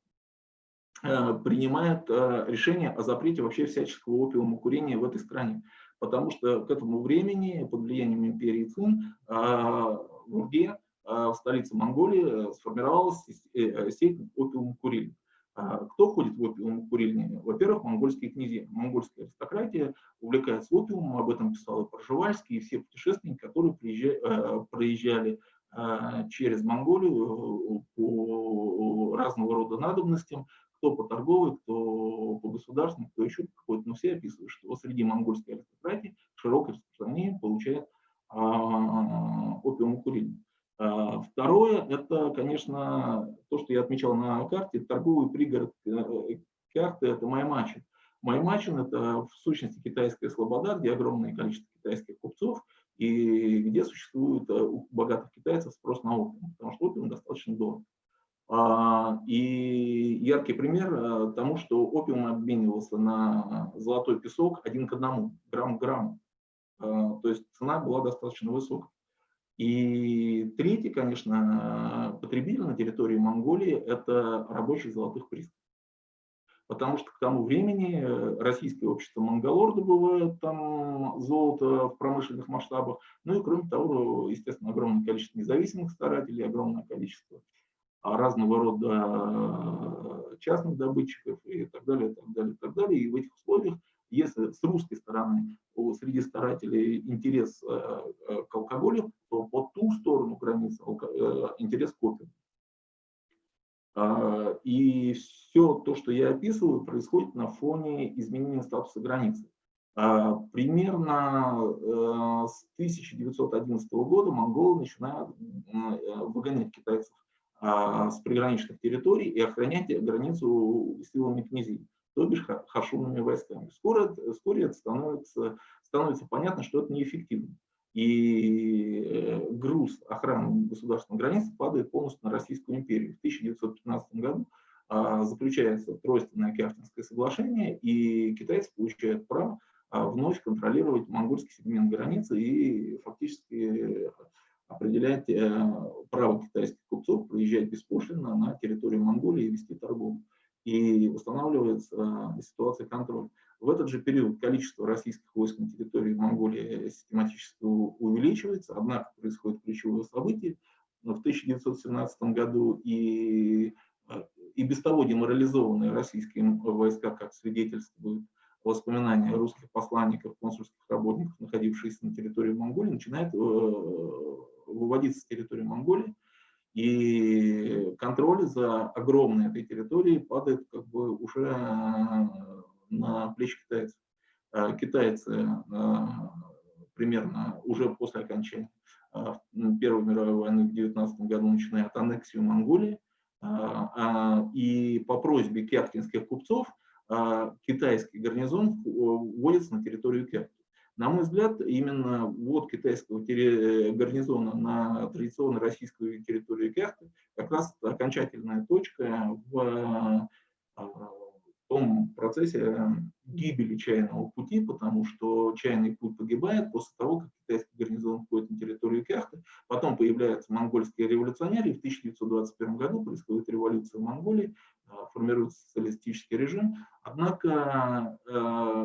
принимает решение о запрете вообще всяческого опиумокурения в этой стране. Потому что к этому времени, под влиянием империи Цин, в Урге, в столице Монголии, сформировалась сеть опиумокурильни. Кто ходит в опиумокурильни? Во-первых, монгольские князья. Монгольская аристократия увлекается опиумом, об этом писал и Пржевальский, и все путешественники, которые проезжали через Монголию по разного рода надобностям, кто по торговой, кто по государственной, кто еще какой-то, но все описывают, что среди монгольской аристократии широкое распространение получает опиумокурильни. Второе, это, конечно, то, что я отмечал на карте, торговый пригород карты, это Маймачин. Маймачин – это в сущности китайская слобода, где огромное количество китайских купцов, и где существует у богатых китайцев спрос на опиум, потому что опиум достаточно дорог. И яркий пример тому, что опиум обменивался на золотой песок 1 к 1, грамм к грамму. То есть цена была достаточно высокой. И третий, конечно, потребитель на территории Монголии – это рабочие золотых приисков. Потому что к тому времени российское общество монголор добывает там золото в промышленных масштабах. Ну и кроме того, естественно, огромное количество независимых старателей, огромное количество разного рода частных добытчиков и так далее, и так далее, и так далее. И в этих условиях, если с русской стороны среди старателей интерес к алкоголю, то по ту сторону границы интерес к опиуму. И все то, что я описываю, происходит на фоне изменения статуса границы. Примерно с 1911 года монголы начинают выгонять китайцев с приграничных территорий и охранять границу силами князей, то бишь ханьшинными войсками. Вскоре это становится понятно, что это неэффективно. И груз охраны государственной границы падает полностью на Российскую империю. В 1915 году заключается Тройственное Кяхтинское соглашение, и китайцы получают право вновь контролировать монгольский сегмент границы и фактически определять право китайских купцов проезжать беспошлинно на территорию Монголии и вести торговлю. И устанавливается ситуация контроля. В этот же период количество российских войск на территории Монголии систематически увеличивается, однако происходит ключевое событие. В 1917 году и без того деморализованные российские войска, как свидетельствуют воспоминания русских посланников, консульских работников, находившихся на территории Монголии, начинают выводиться с территории Монголии, и контроль за огромной этой территорией падает как бы уже на плечи китайцев. Китайцы примерно уже после окончания Первой мировой войны в 19 году начинают аннексию Монголии, и по просьбе кяхтинских купцов китайский гарнизон вводится на территорию Кяхты. На мой взгляд, именно ввод китайского гарнизона на традиционно российскую территорию Кяхты как раз окончательная точка в том процессе гибели Чайного пути, потому что Чайный путь погибает после того, как китайский гарнизон входит на территорию Кяхты. Потом появляются монгольские революционеры, и в 1921 году происходит революция в Монголии, формируется социалистический режим. Однако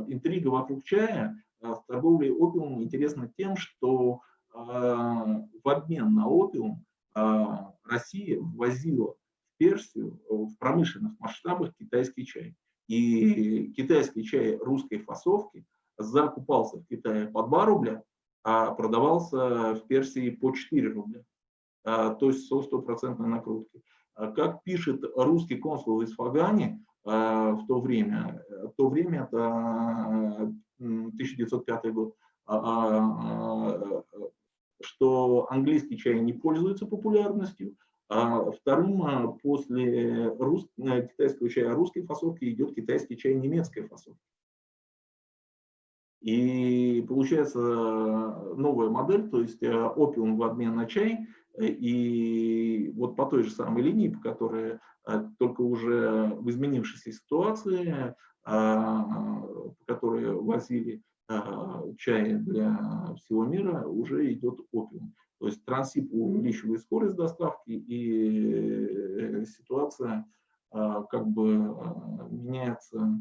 интрига вокруг чая в торговле опиумом интересна тем, что в обмен на опиум Россия ввозила в Персию в промышленных масштабах китайский чай. И китайский чай русской фасовки закупался в Китае по 2 рубля, а продавался в Персии по 4 рубля. То есть со 100% накруткой. Как пишет русский консул из Фагани в то время это 1905 год, что английский чай не пользуется популярностью, а вторым после китайского чая русской фасовки идет китайский чай немецкой фасовки. И получается новая модель, то есть опиум в обмен на чай, и вот по той же самой линии, по которой только уже в изменившейся ситуации, по которой возили чай для всего мира, уже идет опиум. То есть Транссиб увеличивает скорость доставки, и ситуация как бы меняется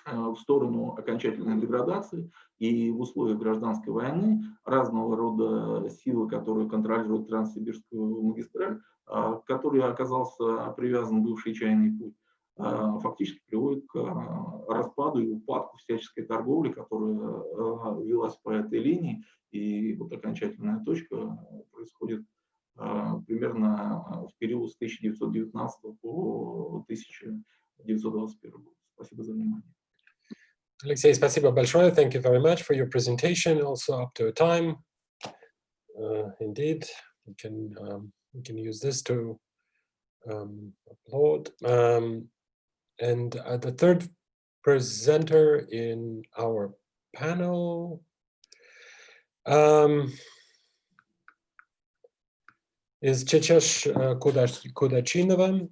в сторону окончательной деградации, и в условиях гражданской войны разного рода силы, которые контролируют Транссибирскую магистраль, к которой оказался привязан бывший чайный путь, фактически приводит к распаду и упадку всяческой торговли, которая велась по этой линии, и вот окончательная точка происходит примерно в период с 1919 по 1921 год. Спасибо за внимание. Aleksei, спасибо большое. Thank you very much for your presentation, also up to time. Indeed, we can use this to applaud. And the third presenter in our panel is Chechesh Kudaichinova.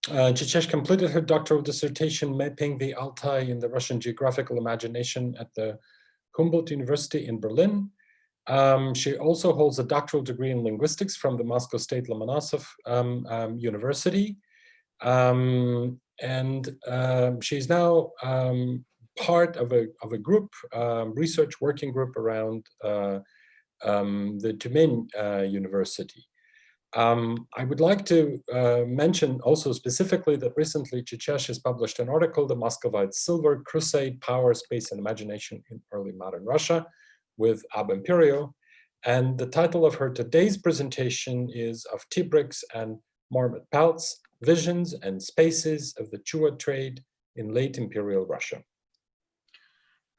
Chechesh completed her doctoral dissertation mapping the Altai in the Russian geographical imagination at the Humboldt University in Berlin. She also holds a doctoral degree in linguistics from the Moscow State Lomonosov University. She's now part of a group, research working group around the Tyumen University. I would like to mention also specifically that recently Chechesh has published an article, The Muscovite Silver Crusade, Power, Space, and Imagination in Early Modern Russia, with Imperio. And the title of her today's presentation is Of Tea Bricks and Marmot Pelts, Visions and Spaces of the Chuya Trade in Late Imperial Russia.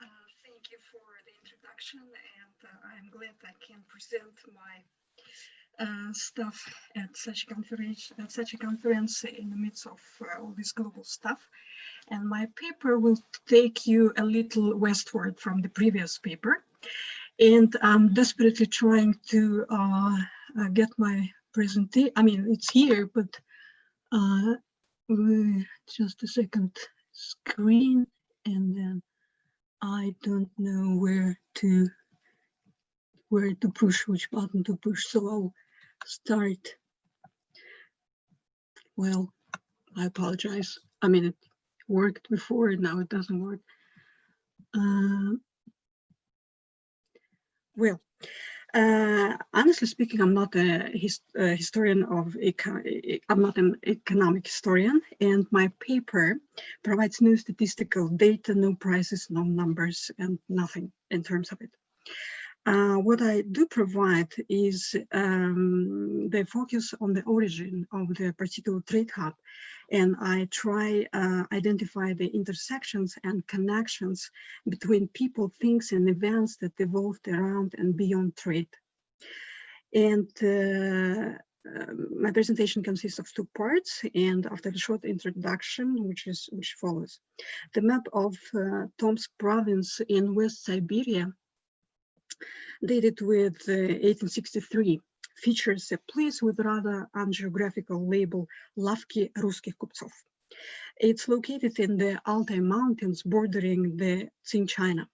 Thank you for the introduction, and I'm glad I can present my stuff at such a conference in the midst of all this global stuff. And my paper will take you a little westward from the previous paper. And I'm desperately trying to get my presentation. I mean, it's here, but just a second, screen, and then I don't know where to push, which button to push. So I'll start. Well, I apologize. I mean, it worked before, and now it doesn't work. Honestly speaking, I'm not a historian of I'm not an economic historian, and my paper provides no statistical data, no prices, no numbers, and nothing in terms of it. What I do provide is the focus on the origin of the particular trade hub, and I try identify the intersections and connections between people, things, and events that evolved around and beyond trade. And my presentation consists of two parts, and after the short introduction, which follows, the map of Tomsk province in West Siberia, dated with 1863, features a place with rather ungeographical label Lavki Russkих Kuptsov. It's located in the Altai Mountains bordering the Qing China.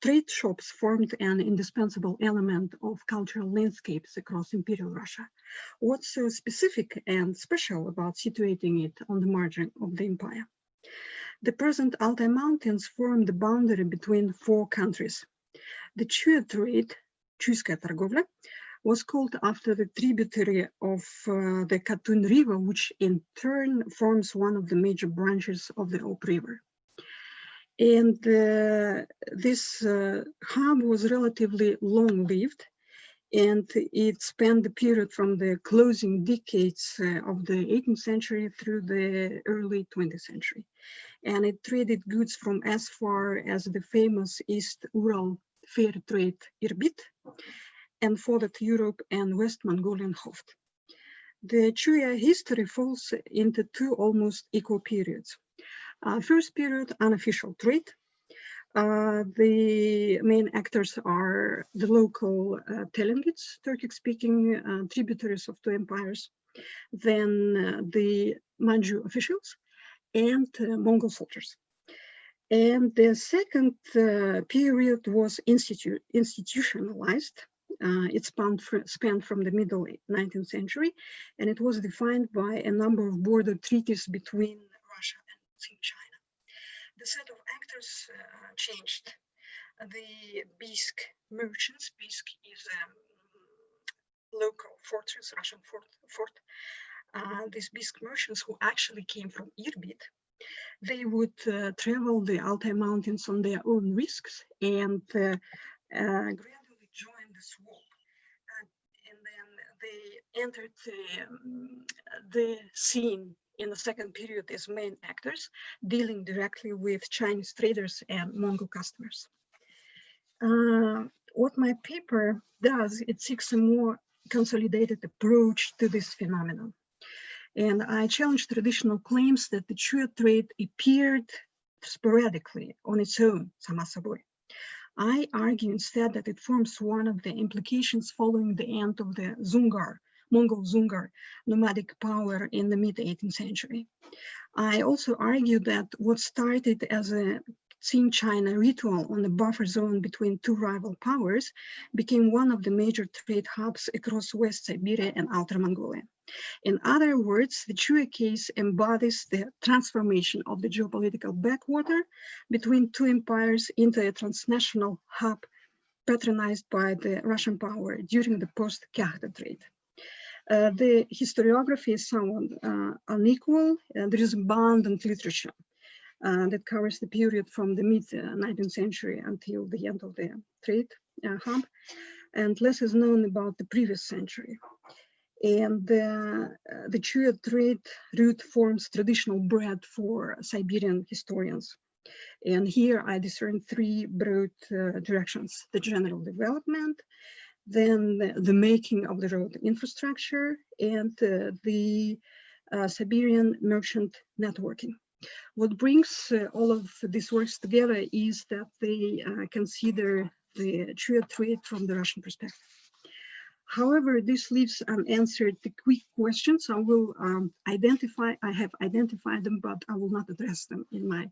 Trade shops formed an indispensable element of cultural landscapes across Imperial Russia. What's so specific and special about situating it on the margin of the empire? The present Altai Mountains form the boundary between four countries. The Chuya trade, Chuyskaya торговля, was called after the tributary of the Katun River, which in turn forms one of the major branches of the Ob River. And this hub was relatively long-lived, and it spanned the period from the closing decades of the 18th century through the early 20th century. And it traded goods from as far as the famous East Ural fair trade Irbit, and followed Europe and West Mongolian Hoft. The Chuya history falls into two almost equal periods. First period, unofficial trade. The main actors are the local Telengits, Turkic-speaking tributaries of two empires, then the Manchu officials, and Mongol soldiers. And the second period was institutionalized. It spanned from the middle 19th century, and it was defined by a number of border treaties between Russia and Qing China. The set of actors changed. The Bisk merchants, Bisk is a local fortress, Russian fort. These Bisk merchants who actually came from Irbit, they would travel the Altai Mountains on their own risks and gradually join the swamp. And then they entered the scene in the second period as main actors, dealing directly with Chinese traders and Mongol customers. What my paper does, it seeks a more consolidated approach to this phenomenon. And I challenge traditional claims that the Chuya trade appeared sporadically on its own, sama собой. I argue instead that it forms one of the implications following the end of the Zungar, Mongol Zungar nomadic power in the mid-18th century. I also argue that what started as a Qing China ritual on the buffer zone between two rival powers became one of the major trade hubs across West Siberia and Outer Mongolia. In other words, the Chuya case embodies the transformation of the geopolitical backwater between two empires into a transnational hub patronized by the Russian power during the post-Kyakhta trade. The historiography is somewhat unequal. There is abundant literature that covers the period from the mid-19th century until the end of the trade hub, and less is known about the previous century. And the Chuya trade route forms traditional bread for Siberian historians. And here I discern three broad directions: the general development, then the making of the road infrastructure, and the Siberian merchant networking. What brings all of these works together is that they consider the Chuya trade from the Russian perspective. However, this leaves unanswered the quick questions. I will I have identified them, but I will not address them in my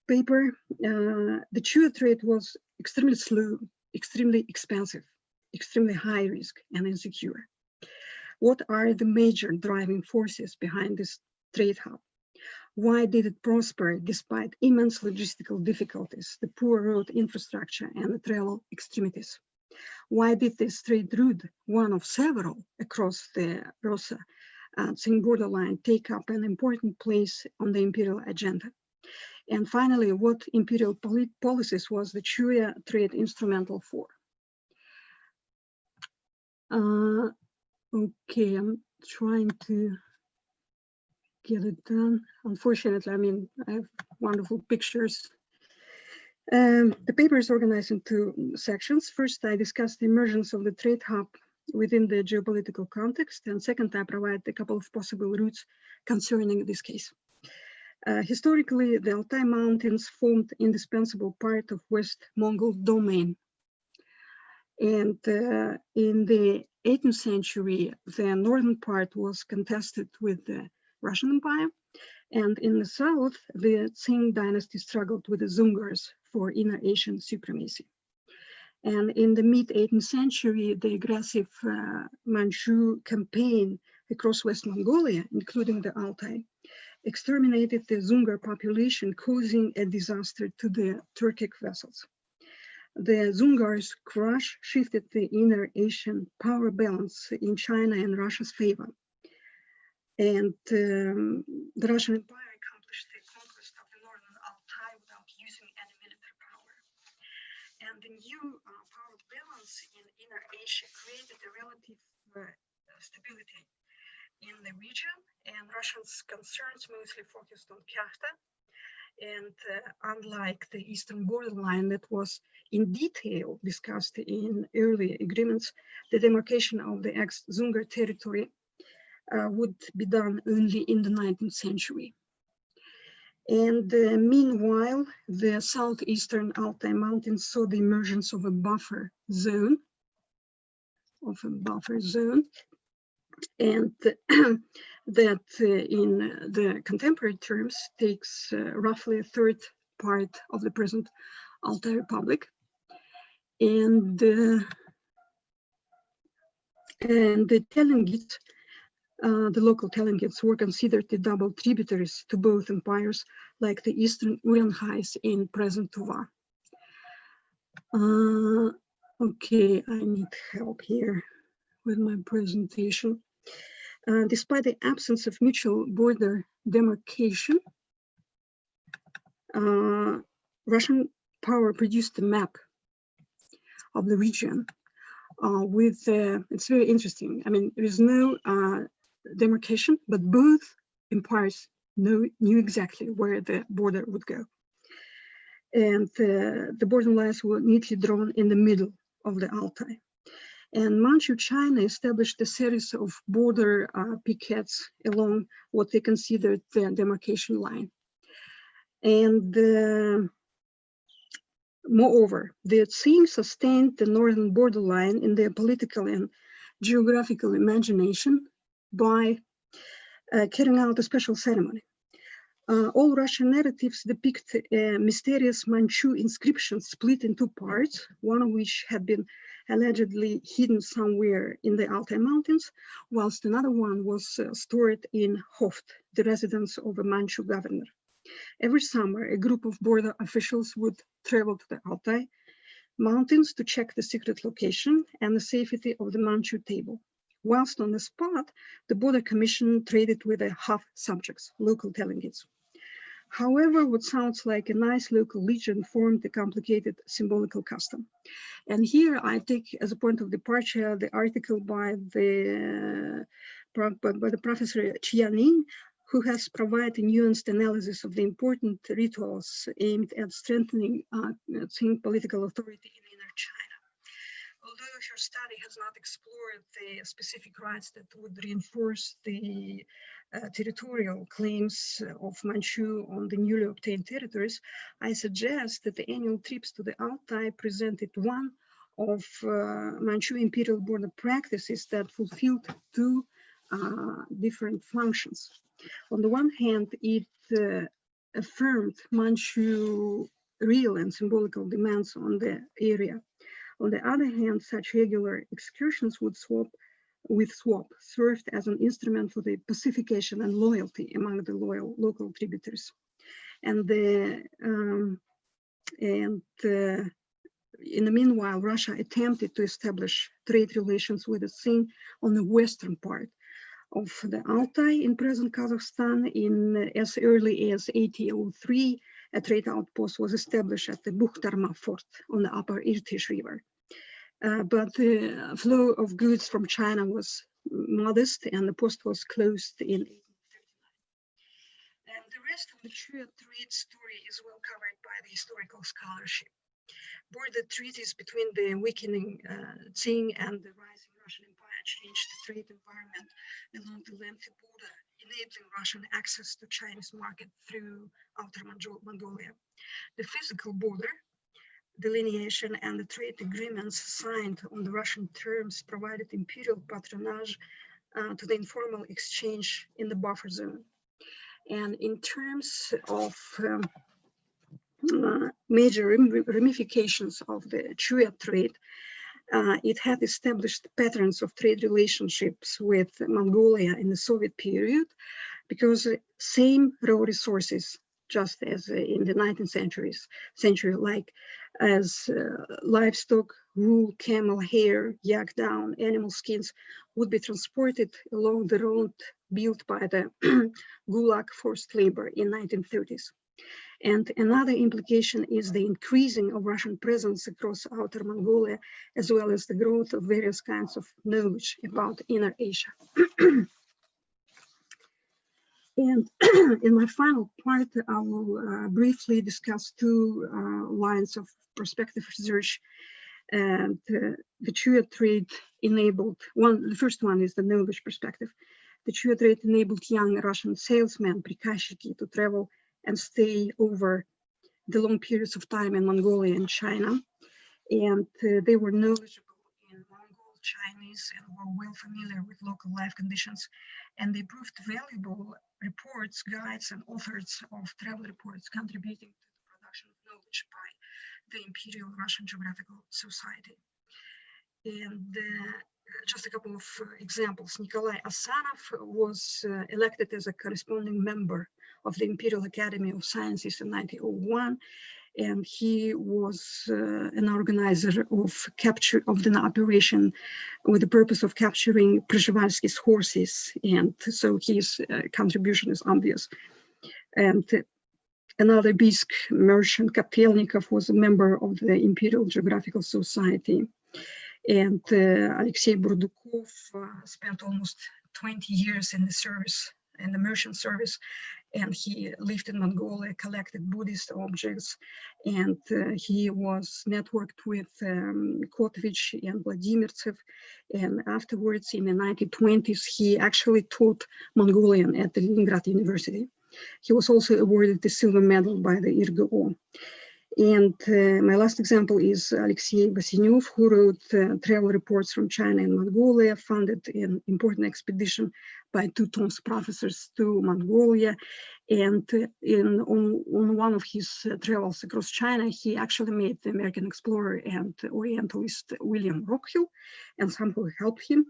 paper. The Chuya trade was extremely slow, extremely expensive, extremely high risk and insecure. What are the major driving forces behind this trade hub? Why did it prosper despite immense logistical difficulties, the poor road infrastructure, and the travel extremities? Why did this trade route, one of several across the Russo-Qing borderline, take up an important place on the imperial agenda? And finally, what imperial policies was the Chuya trade instrumental for? Okay, I'm trying to get it done. Unfortunately, I mean, I have wonderful pictures. The paper is organized in two sections. First, I discuss the emergence of the trade hub within the geopolitical context. And second, I provide a couple of possible routes concerning this case. Historically, the Altai Mountains formed indispensable part of West Mongol domain. And in the 18th century, the northern part was contested with the Russian Empire. And in the south, the Qing dynasty struggled with the Zungars for inner Asian supremacy. And in the mid-18th century, the aggressive Manchu campaign across West Mongolia, including the Altai, exterminated the Zungar population, causing a disaster to the Turkic vessels. The Zungars' crush shifted the inner Asian power balance in China and Russia's favor. And the Russian Empire accomplished the conquest of the northern Altai without using any military power. And the new power balance in inner Asia created a relative stability in the region, and Russians' concerns mostly focused on Kyakhta. And unlike the eastern borderline that was in detail discussed in early agreements, the demarcation of the ex-Zungar territory would be done only in the 19th century. And meanwhile, the southeastern Altai Mountains saw the emergence of a buffer zone, and that in the contemporary terms takes roughly a third part of the present Altai Republic. And the Telengits, the local Telengits, were considered the double tributaries to both empires, like the eastern Urianhais in present Tuva. Okay, I need help here with my presentation. Despite the absence of mutual border demarcation, Russian power produced a map of the region with, it's very interesting. I mean, there is no demarcation, but both empires knew exactly where the border would go. And the border lines were neatly drawn in the middle of the Altai. And Manchu China established a series of border pickets along what they considered the demarcation line. And moreover, the Qing sustained the northern borderline in their political and geographical imagination by carrying out a special ceremony. All Russian narratives depict a mysterious Manchu inscription split in two parts, one of which had been allegedly hidden somewhere in the Altai Mountains, whilst another one was stored in Hoft, the residence of a Manchu governor. Every summer, a group of border officials would travel to the Altai Mountains to check the secret location and the safety of the Manchu table. Whilst on the spot, the border commission traded with the half subjects, local Telengits. However, what sounds like a nice local legend formed a complicated symbolical custom. And here I take as a point of departure the article by the professor Chuya, who has provided a nuanced analysis of the important rituals aimed at strengthening Qing political authority in inner China. Although her study has not explored the specific rights that would reinforce the territorial claims of Manchu on the newly obtained territories, I suggest that the annual trips to the Altai presented one of Manchu imperial border practices that fulfilled two different functions. On the one hand, it affirmed Manchu real and symbolical demands on the area. On the other hand, such regular excursions would served as an instrument for the pacification and loyalty among the loyal local tributaries. And in the meanwhile, Russia attempted to establish trade relations with the Qing on the western part of the Altai in present Kazakhstan. In as early as 1803, a trade outpost was established at the Bukhtarma fort on the upper Irtysh River. But the flow of goods from China was modest, and the post was closed in 1839. And the rest of the Chuya trade story is well covered by the historical scholarship. Border treaties between the weakening Qing and the rising Russian Empire changed the trade environment along the lengthy border, enabling Russian access to Chinese market through Outer Mongolia. The physical border delineation and the trade agreements signed on the Russian terms provided imperial patronage to the informal exchange in the buffer zone. And in terms of major ramifications of the Chuya trade, it had established patterns of trade relationships with Mongolia in the Soviet period, because same raw resources, just as in the 19th century, like as livestock, wool, camel hair, yak down, animal skins, would be transported along the road built by the Gulag forced labor in 1930s. And another implication is the increasing of Russian presence across Outer Mongolia, as well as the growth of various kinds of knowledge about Inner Asia. And in my final part, I will briefly discuss two lines of prospective research. And the Chuya trade enabled, the first one is the knowledge perspective. The Chuya trade enabled young Russian salesmen, prikashiki, to travel and stay over the long periods of time in Mongolia and China. And they were knowledgeable in Mongol Chinese and were well familiar with local life conditions. And they proved valuable reports, guides, and authors of travel reports, contributing to the production of knowledge by the Imperial Russian Geographical Society. And just a couple of examples. Nikolai Asanov was elected as a corresponding member of the Imperial Academy of Sciences in 1901, and he was an organizer of the operation with the purpose of capturing Przhevalsky's horses, and so his contribution is obvious. And another Bisk merchant, Kapelnikov, was a member of the Imperial Geographical Society. And Alexei Burdukov spent almost 20 years in the service, in the merchant service, and he lived in Mongolia, collected Buddhist objects, and he was networked with Kotovich and Vladimirtsev. And afterwards, in the 1920s, he actually taught Mongolian at the Leningrad University. He was also awarded the silver medal by the IRGO. And my last example is Alexei Vasinyov, who wrote travel reports from China and Mongolia, funded an important expedition by two Tomsk professors to Mongolia. And on one of his travels across China, he actually met the American explorer and Orientalist William Rockhill, and somehow helped him.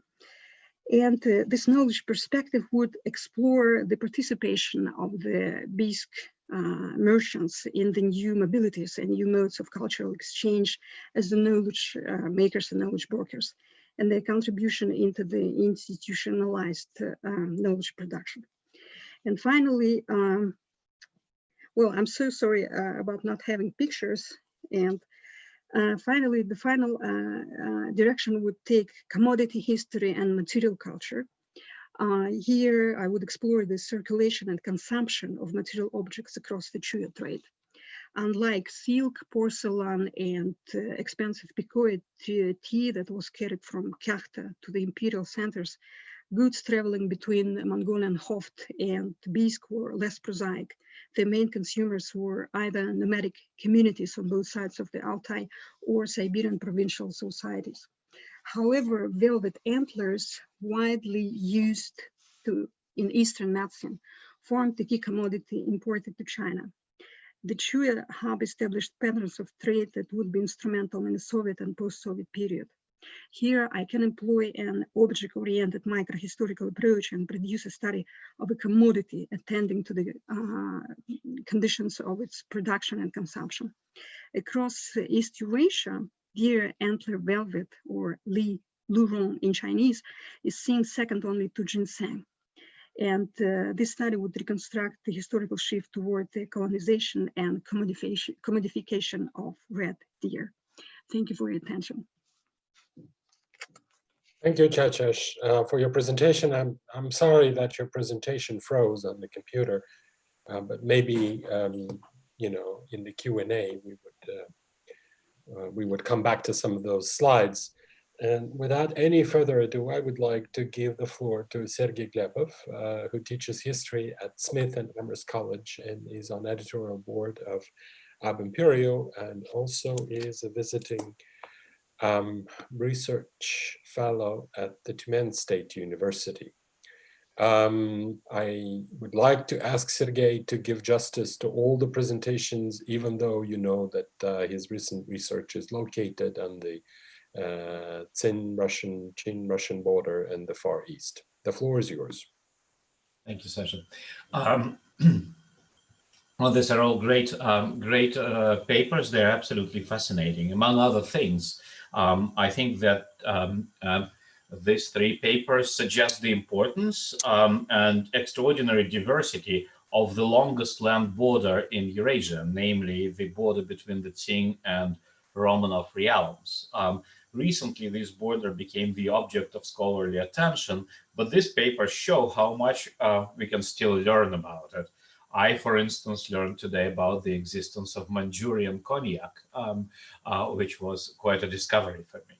And this knowledge perspective would explore the participation of the Bisk merchants in the new mobilities and new modes of cultural exchange as the knowledge makers and knowledge brokers, and their contribution into the institutionalized knowledge production. And finally, well, I'm so sorry about not having pictures. And finally, the final direction would take commodity history and material culture. Here, I would explore the circulation and consumption of material objects across the Chuya trade. Unlike silk, porcelain, and expensive Pequot tea that was carried from Kyakhta to the imperial centers, goods traveling between Mongolian Hoft and Bisk were less prosaic. The main consumers were either nomadic communities on both sides of the Altai or Siberian provincial societies. However, velvet antlers, widely used in Eastern medicine, formed the key commodity imported to China. The Chuya hub established patterns of trade that would be instrumental in the Soviet and post-Soviet period. Here, I can employ an object-oriented microhistorical approach and produce a study of a commodity attending to the conditions of its production and consumption. Across East Eurasia, deer antler velvet, or li lurong in Chinese, is seen second only to ginseng. And this study would reconstruct the historical shift toward the colonization and commodification of red deer. Thank you for your attention. Thank you, Chechesh, for your presentation. I'm sorry that your presentation froze on the computer, but maybe you know, in the Q&A we would come back to some of those slides. And without any further ado, I would like to give the floor to Sergey Glebov, who teaches history at Smith and Amherst College and is on editorial board of Imperio, and also is a visiting research fellow at the Tyumen State University. I would like to ask Sergey to give justice to all the presentations, even though you know that his recent research is located on the Qin Russian border and the Far East. The floor is yours. Thank you, Sasha. Well, these are all great papers. They're absolutely fascinating. Among other things, I think that these three papers suggest the importance and extraordinary diversity of the longest land border in Eurasia, namely the border between the Qing and Romanov realms. Recently, this border became the object of scholarly attention, but these papers show how much we can still learn about it. I, for instance, learned today about the existence of Manchurian cognac, which was quite a discovery for me.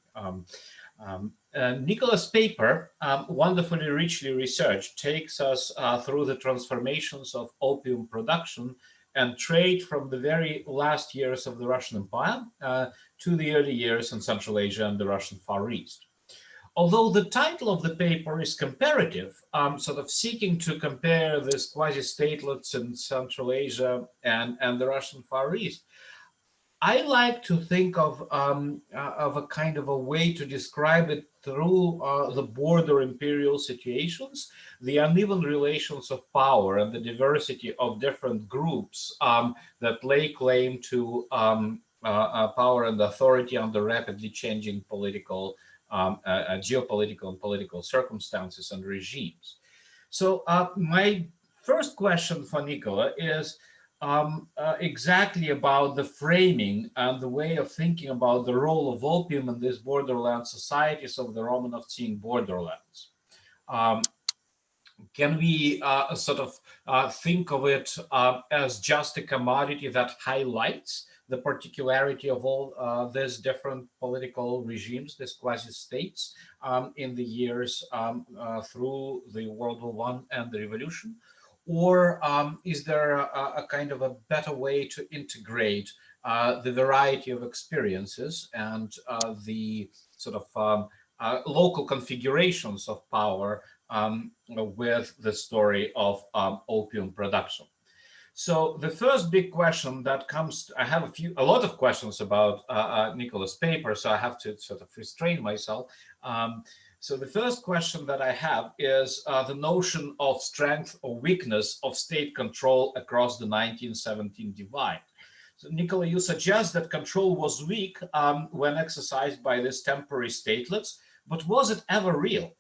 Niccolò's paper, wonderfully richly researched, takes us through the transformations of opium production and trade from the very last years of the Russian Empire to the early years in Central Asia and the Russian Far East. Although the title of the paper is comparative, sort of seeking to compare these quasi-statelets in Central Asia and the Russian Far East, I like to think of a kind of a way to describe it through the border imperial situations, the uneven relations of power, and the diversity of different groups that lay claim to power and authority under rapidly changing political, geopolitical and political circumstances and regimes. So my first question for Niccolò is exactly about the framing and the way of thinking about the role of opium in these borderland societies of the Romanovtine borderlands. Can we sort of think of it as just a commodity that highlights the particularity of all these different political regimes, these quasi-states, in the years through the World War I and the Revolution? Or is there a kind of a better way to integrate the variety of experiences and the sort of local configurations of power with the story of opium production? So the first big question that comes, I have a lot of questions about Niccolò's paper, so I have to sort of restrain myself. So the first question that I have is the notion of strength or weakness of state control across the 1917 divide. So Niccolò, you suggest that control was weak when exercised by these temporary statelets, but was it ever real?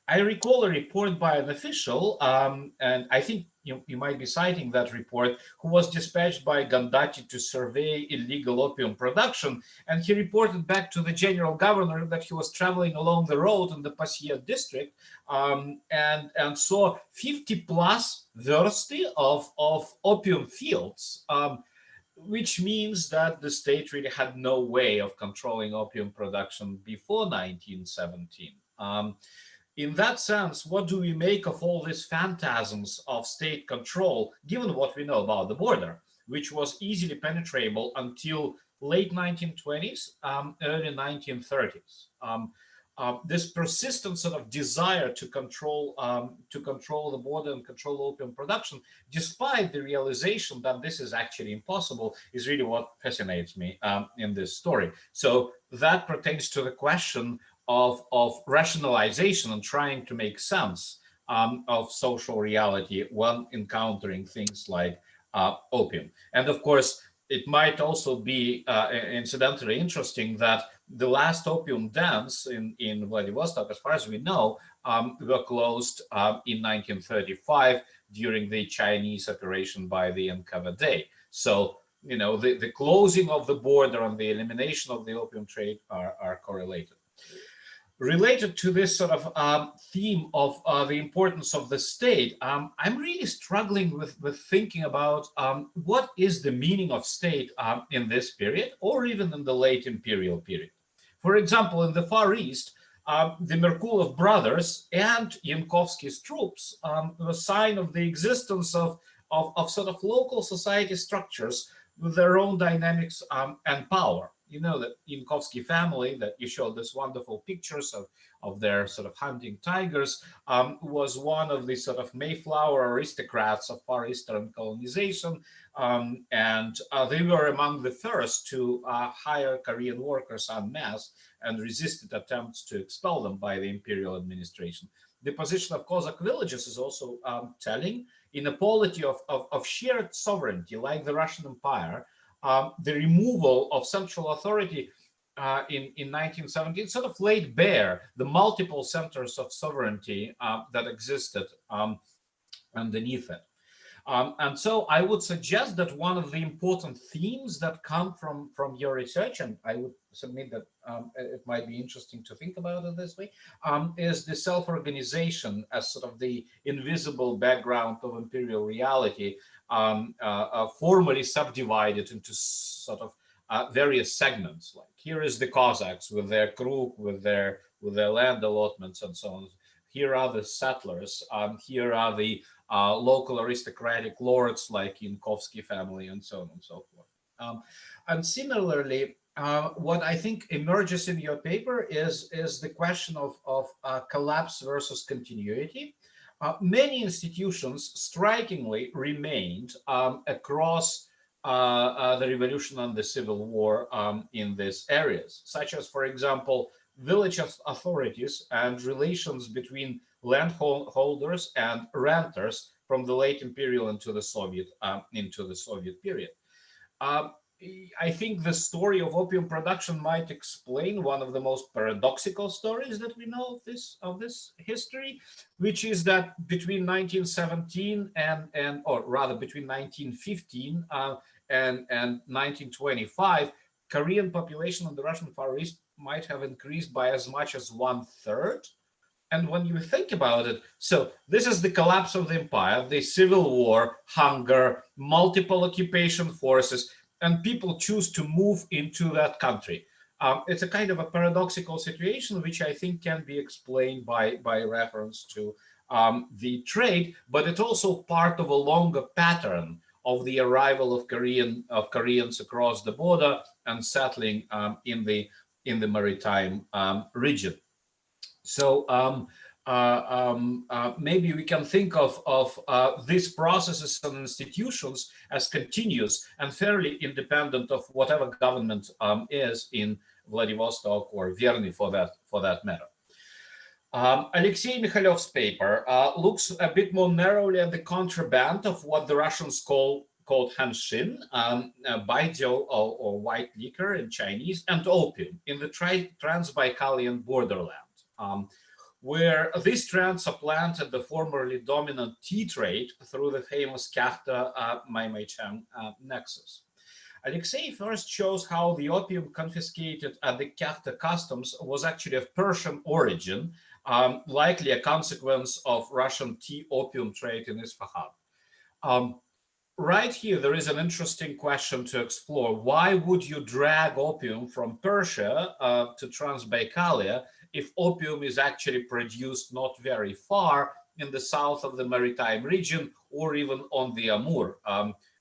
I recall a report by an official, and I think you might be citing that report, who was dispatched by Gandhi to survey illegal opium production, and he reported back to the general governor that he was traveling along the road in the Pasiya district and saw 50 plus versti of opium fields, which means that the state really had no way of controlling opium production before 1917. In that sense, what do we make of all these phantasms of state control, given what we know about the border, which was easily penetrable until late 1920s, early 1930s? This persistent sort of desire to control the border and control opium production, despite the realization that this is actually impossible, is really what fascinates me in this story. So that pertains to the question of rationalization and trying to make sense of social reality when encountering things like opium. And of course, it might also be incidentally interesting that the last opium dens in Vladivostok, as far as we know, were closed in 1935 during the Chinese operation by the NKVD. So, you know, the closing of the border and the elimination of the opium trade are correlated. Related to this sort of theme of the importance of the state, I'm really struggling with thinking about what is the meaning of state in this period, or even in the late imperial period. For example, in the Far East, the Merkulov brothers and Yankovsky's troops were a sign of the existence of sort of local society structures with their own dynamics and power. You know, that Yankovsky family that you showed this wonderful pictures of their sort of hunting tigers was one of the sort of Mayflower aristocrats of Far Eastern colonization. And they were among the first to hire Korean workers en masse and resisted attempts to expel them by the imperial administration. The position of Cossack villages is also telling. Inequality of shared sovereignty, like the Russian Empire, the removal of central authority in 1917 sort of laid bare the multiple centers of sovereignty that existed underneath it. And so I would suggest that one of the important themes that come from your research, and I would submit that it might be interesting to think about it this way, is the self-organization as sort of the invisible background of imperial reality, formally subdivided into sort of various segments. Like here is the Cossacks with their krug, with their land allotments and so on. here are the settlers, here are the local aristocratic lords like in Kovsky family, and so on and so forth. And similarly, what I think emerges in your paper is the question of collapse versus continuity. Many institutions strikingly remained across the revolution and the civil war in these areas, such as, for example, village authorities and relations between landholders and renters from the late imperial into the Soviet period. I think the story of opium production might explain one of the most paradoxical stories that we know of this history, which is that between 1917 or rather between 1915 and 1925, Korean population in the Russian Far East might have increased by as much as 1/3. And when you think about it, so this is the collapse of the empire, the civil war, hunger, multiple occupation forces, and people choose to move into that country. It's a kind of a paradoxical situation, which I think can be explained by reference to the trade, but it's also part of a longer pattern of the arrival of Koreans across the border and settling in the maritime region. So maybe we can think of these processes and institutions as continuous and fairly independent of whatever government is in Vladivostok or Verny for that matter. Aleksei Mikhalev's paper looks a bit more narrowly at the contraband of what the Russians called hаньшин, baijiu or white liquor in Chinese, and opium in the Transbaikalian borderland, where these trends supplanted the formerly dominant tea trade through the famous Kyakhta-Maimaichang nexus. Alexei first shows how the opium confiscated at the Kyakhta customs was actually of Persian origin, likely a consequence of Russian tea opium trade in Isfahan. Right here, there is an interesting question to explore. Why would you drag opium from Persia to Transbaikalia if opium is actually produced not very far in the south of the maritime region or even on the Amur?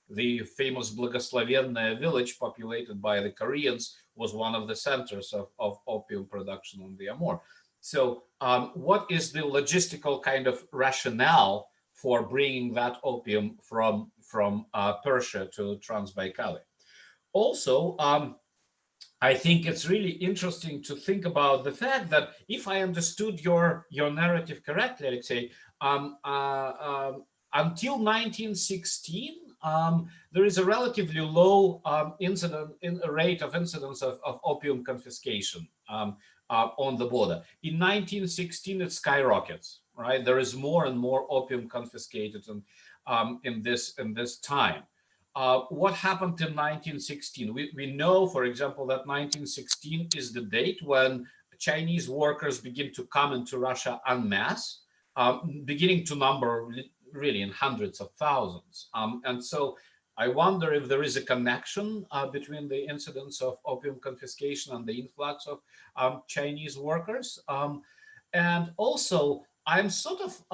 The famous Благословенная village populated by the Koreans was one of the centers of opium production on the Amur. So what is the logistical kind of rationale for bringing that opium from Persia to Transbaikalia? Also, I think it's really interesting to think about the fact that if I understood your narrative correctly, Alexei, until 1916, there is a relatively low rate of incidence of opium confiscation on the border. In 1916, it skyrockets. Right, there is more and more opium confiscated in this time. What happened in 1916? We know, for example, that 1916 is the date when Chinese workers begin to come into Russia en masse, beginning to number really in hundreds of thousands. And so I wonder if there is a connection between the incidence of opium confiscation and the influx of Chinese workers. And also, I'm sort of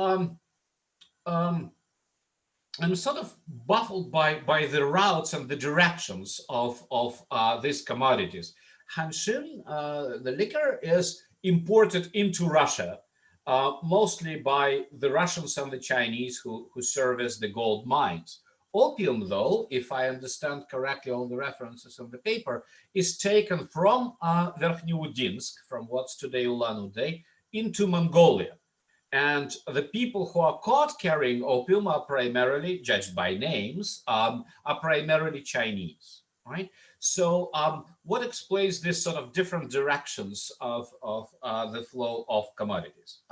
baffled by the routes and the directions of these commodities. hаньшин, the liquor, is imported into Russia, mostly by the Russians and the Chinese who service the gold mines. Opium, though, if I understand correctly all the references in the paper, is taken from Verkhnyudinsk, from what's today Ulan-Ude, into Mongolia. And the people who are caught carrying opium are primarily, judged by names, are primarily Chinese, right? So what explains this sort of different directions of the flow of commodities?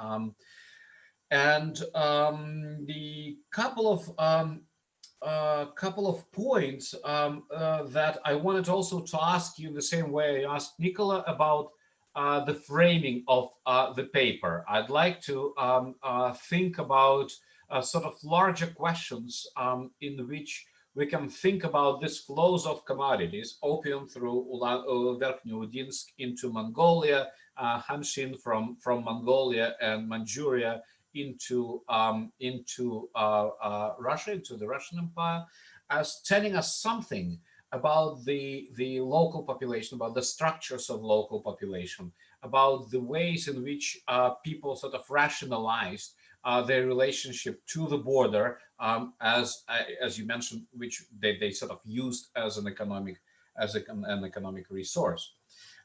The couple of points that I wanted also to ask you the same way I asked Niccolò about the framing of the paper. I'd like to think about sort of larger questions in which we can think about this flows of commodities, opium through Verkhnyudinsk into Mongolia, hānshīn from Mongolia and Manchuria into Russia, into the Russian Empire, as telling us something about the local population, about the structures of local population, about the ways in which people sort of rationalized their relationship to the border, as you mentioned, which they sort of used as an economic resource.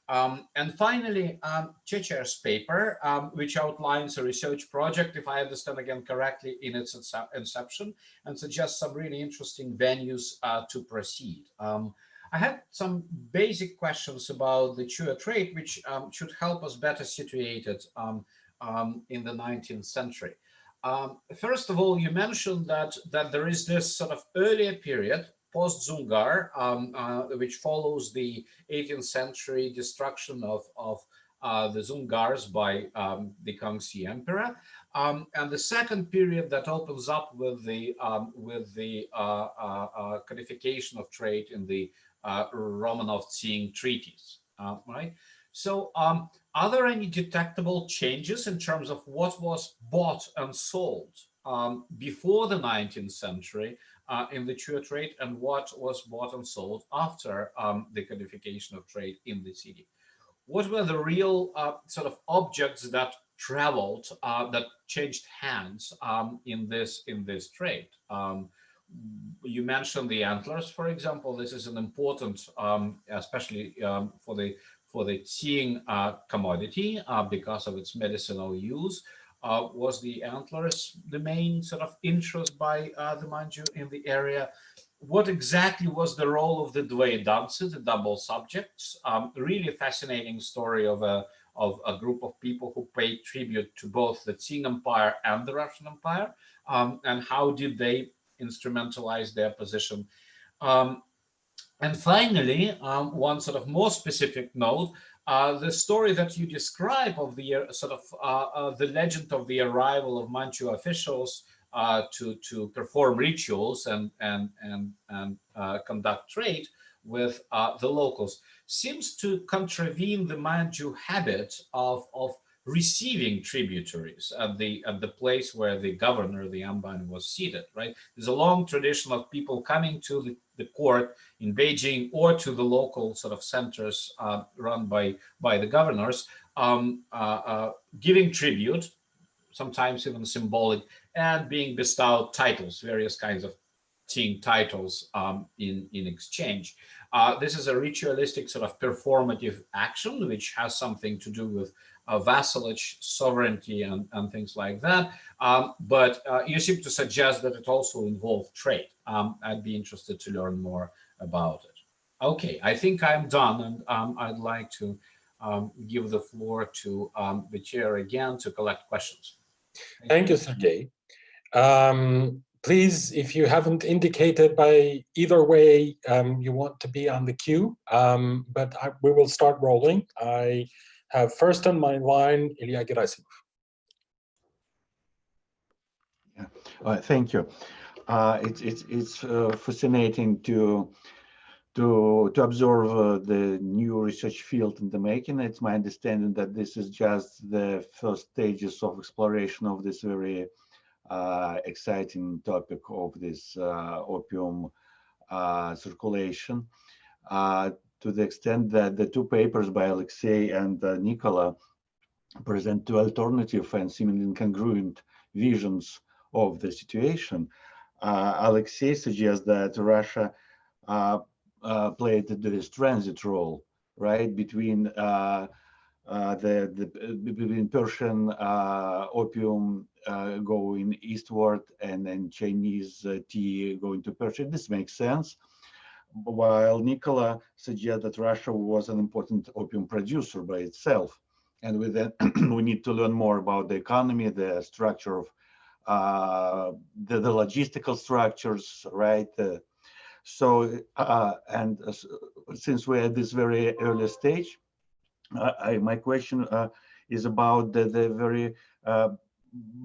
And finally, Chechesh's paper, which outlines a research project, if I understand again correctly, in its inception, and suggests some really interesting venues to proceed. I had some basic questions about the Chuya trade, which should help us better situate it in the 19th century. First of all, you mentioned that there is this sort of earlier period, post-Dzungar, which follows the 18th century destruction of the Dzungars by the Kangxi Emperor, and the second period that opens up with the codification of trade in the Romanov-Tsing treaties, right? So are there any detectable changes in terms of what was bought and sold before the 19th century in the Chuya trade, and what was bought and sold after the codification of trade in the city? What were the real sort of objects that traveled, that changed hands in this trade? You mentioned the antlers, for example. This is an important, especially for the Tsing commodity because of its medicinal use. Was the antlers the main sort of interest by the Manchu in the area? What exactly was the role of the dvoedanцы, the double subjects? Really fascinating story of a group of people who paid tribute to both the Tsing Empire and the Russian Empire, and how did they instrumentalize their position? And finally, one sort of more specific note, the story that you describe of the sort of the legend of the arrival of Manchu officials to perform rituals and conduct trade with the locals seems to contravene the Manchu habit of receiving tributaries at the place where the governor, the Amban, was seated, right? There's a long tradition of people coming to the court in Beijing or to the local sort of centers run by the governors, giving tribute, sometimes even symbolic, and being bestowed titles, various kinds of Qing titles in exchange. This is a ritualistic sort of performative action, which has something to do with vassalage, sovereignty, and things like that. But you seem to suggest that it also involved trade. I'd be interested to learn more about it. Okay, I think I'm done, and I'd like to give the floor to the chair again to collect questions. Thank you, Sergey. Please, if you haven't indicated by either way you want to be on the queue, but we will start rolling. I have first on my line, Ilya Gerasimov. Yeah. Thank you. It's fascinating to observe the new research field in the making. It's my understanding that this is just the first stages of exploration of this very exciting topic of this opium circulation, to the extent that the two papers by Aleksei and Niccolò present two alternative and seemingly incongruent visions of the situation. Aleksei suggests that Russia played this transit role, right, between between Persian opium going eastward and then Chinese tea going to Persia. This makes sense. While Niccolò suggests that Russia was an important opium producer by itself. And with that, we need to learn more about the economy, the structure of the logistical structures, right? Since we're at this very early stage, my question is about the very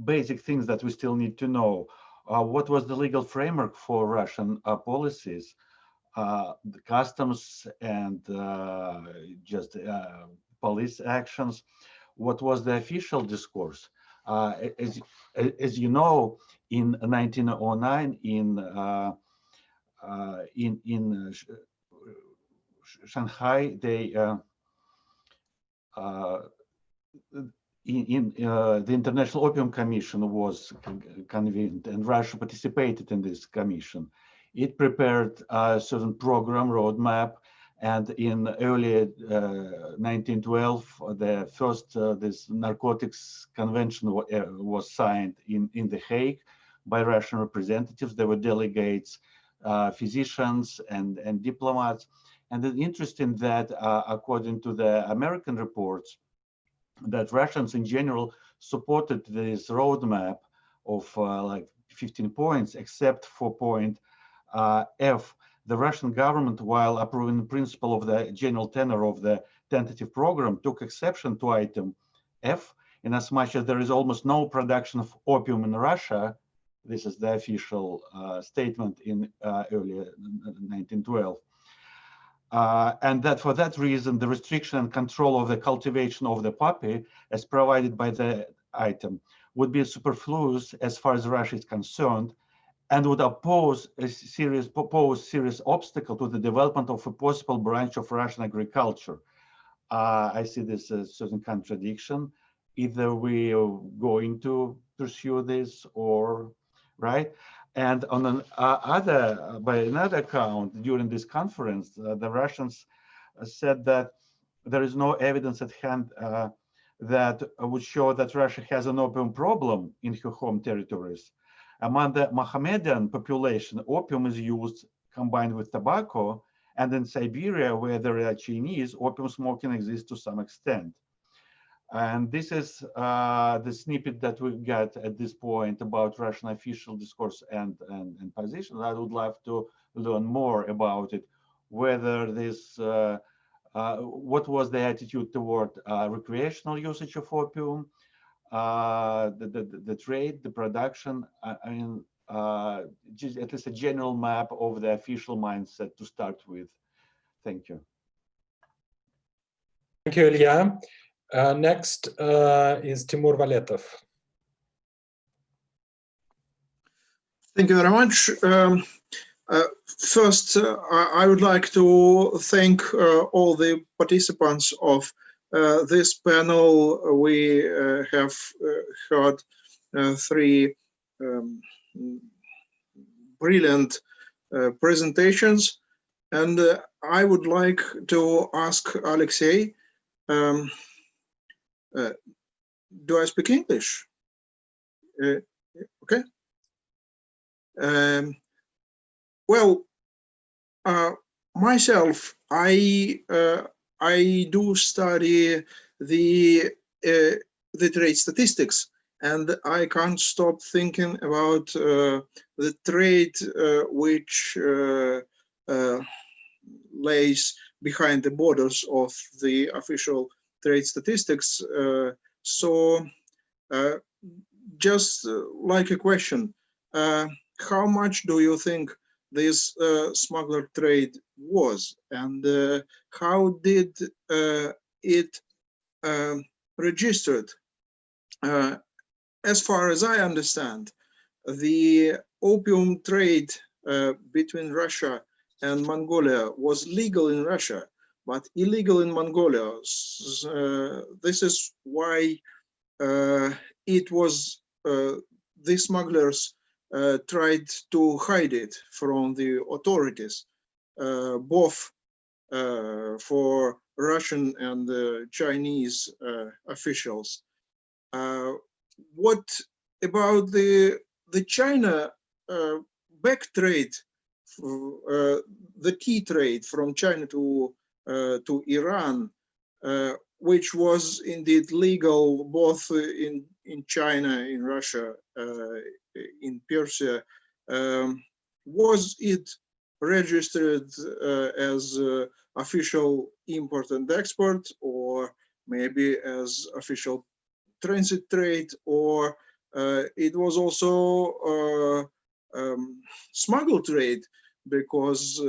basic things that we still need to know. what was the legal framework for Russian policies, the customs and just police actions? What was the official discourse? As you know, in 1909, in Shanghai, they the International Opium Commission was convened, and Russia participated in this commission. It prepared a certain program, roadmap, and in early 1912, the first this narcotics convention was signed in The Hague by Russian representatives. There were delegates, physicians, and diplomats. And it's interesting that, according to the American reports, that Russians in general supported this roadmap of like 15 points, except for point F. The Russian government, while approving the principle of the general tenor of the tentative program, took exception to item F, in as much as there is almost no production of opium in Russia. This is the official statement in early 1912. And that for that reason, the restriction and control of the cultivation of the poppy, as provided by the item, would be superfluous as far as Russia is concerned, and would pose a serious obstacle to the development of a possible branch of Russian agriculture. I see this as a certain contradiction. Either we are going to pursue this or, right? And on by another account, during this conference, the Russians said that there is no evidence at hand that would show that Russia has an opium problem in her home territories. Among the Mohammedan population, opium is used combined with tobacco, and in Siberia, where there are Chinese, opium smoking exists to some extent. And this is the snippet that we've got at this point about Russian official discourse and position. I would love to learn more about it, whether this, what was the attitude toward recreational usage of opium, the trade, the production, I mean, just at least a general map of the official mindset to start with. Thank you. Thank you, Ilya. Next is Timur Valetov. Thank you very much. First, I would like to thank all the participants of this panel. We have heard three brilliant presentations, and I would like to ask Aleksei, do I speak English? Okay. Well, myself, I do study the trade statistics, and I can't stop thinking about the trade which lays behind the borders of the official trade statistics. So just like a question, how much do you think this smuggler trade was, and how did it registered? As far as I understand, the opium trade between Russia and Mongolia was legal in Russia, but illegal in Mongolia. This is why it was the smugglers tried to hide it from the authorities, both for Russian and Chinese officials. What about the China back trade, the tea trade from China to Iran, which was indeed legal both in China, in Russia, in Persia? Was it registered as official import and export, or maybe as official transit trade, or it was also smuggled trade, because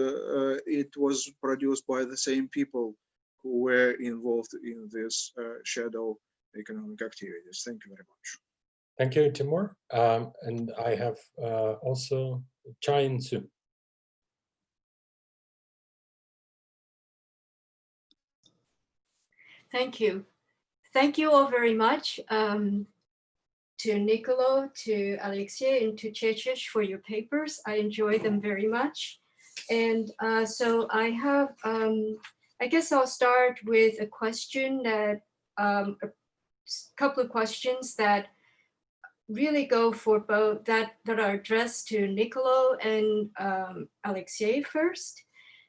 it was produced by the same people who were involved in this shadow economic activities. Thank you very much. Thank you, Timur. And I have also Chai-In-Su. Thank you. Thank you all very much to Niccolò, to Aleksei, and to Chechesh for your papers. I enjoy them very much. And so I have, I guess I'll start with a question that, a couple of questions that really go for both, that are addressed to Niccolò and Aleksei first.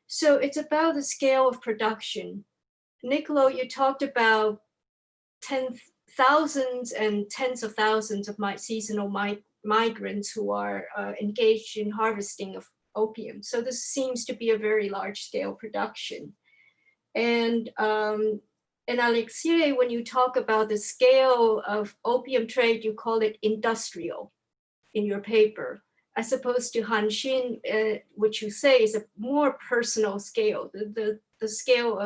So it's about the scale of production. Niccolò, you talked about thousands and tens of thousands of seasonal migrants who are engaged in harvesting of opium. So this seems to be a very large scale production. And Aleksei, when you talk about the scale of opium trade, you call it industrial in your paper, as opposed to hаньшин, which you say is a more personal scale. The scale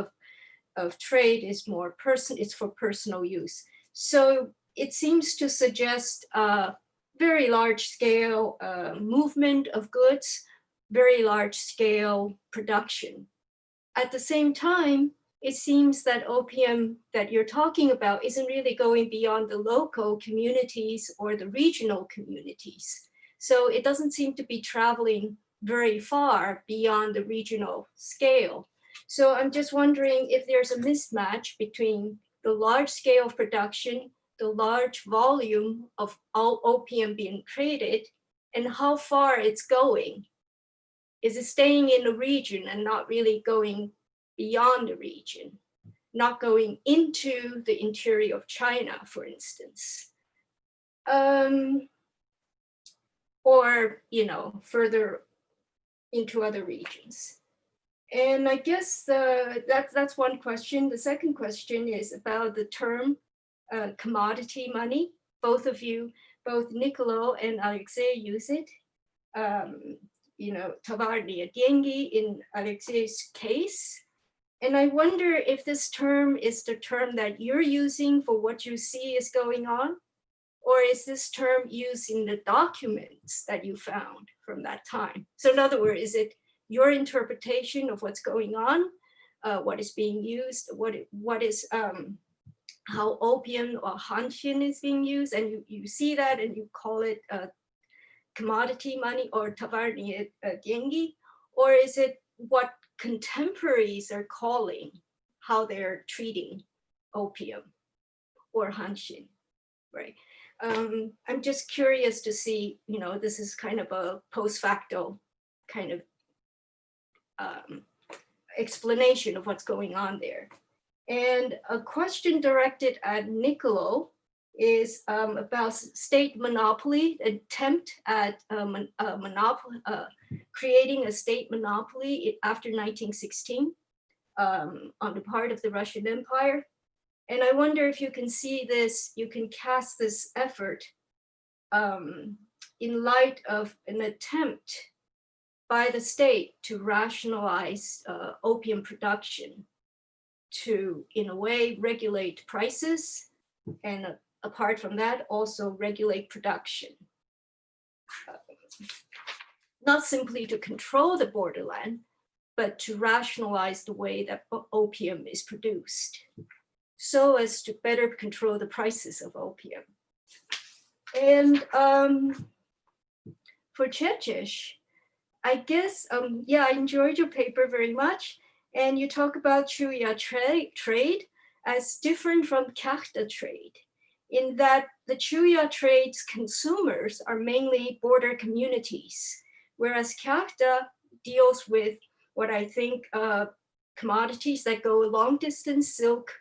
of trade is more it's for personal use. So it seems to suggest a very large scale movement of goods, very large scale production. At the same time, it seems that opium that you're talking about isn't really going beyond the local communities or the regional communities. So it doesn't seem to be traveling very far beyond the regional scale. So I'm just wondering if there's a mismatch between the large scale of production, the large volume of all opium being traded, and how far it's going. Is it staying in the region and not really going beyond the region, not going into the interior of China, for instance, or, you know, further into other regions? And I guess that's one question. The second question is about the term commodity money. Both of you, both Niccolò and Aleksei, use it. You know, tovarные деньги in Aleksei's case. And I wonder if this term is the term that you're using for what you see is going on, or is this term used in the documents that you found from that time? So in other words, is it your interpretation of what's going on, what is being used, what is, how opium or hаньшин is being used, and you see that and you call it commodity money or tovarные деньги, or is it what contemporaries are calling how they're treating opium or hаньшин, right? I'm just curious to see, you know, this is kind of a post facto kind of explanation of what's going on there. And a question directed at Niccolò is about state monopoly, attempt at creating a state monopoly after 1916 on the part of the Russian Empire. And I wonder if you can see this, you can cast this effort in light of an attempt by the state to rationalize opium production, to, in a way, regulate prices, and apart from that, also regulate production. Not simply to control the borderland, but to rationalize the way that opium is produced, so as to better control the prices of opium. And for Chechesh, I guess, yeah, I enjoyed your paper very much. And you talk about Chuya trade as different from Kyakhta trade, in that the Chuya trade's consumers are mainly border communities, whereas Kyakhta deals with what I think commodities that go a long distance, silk,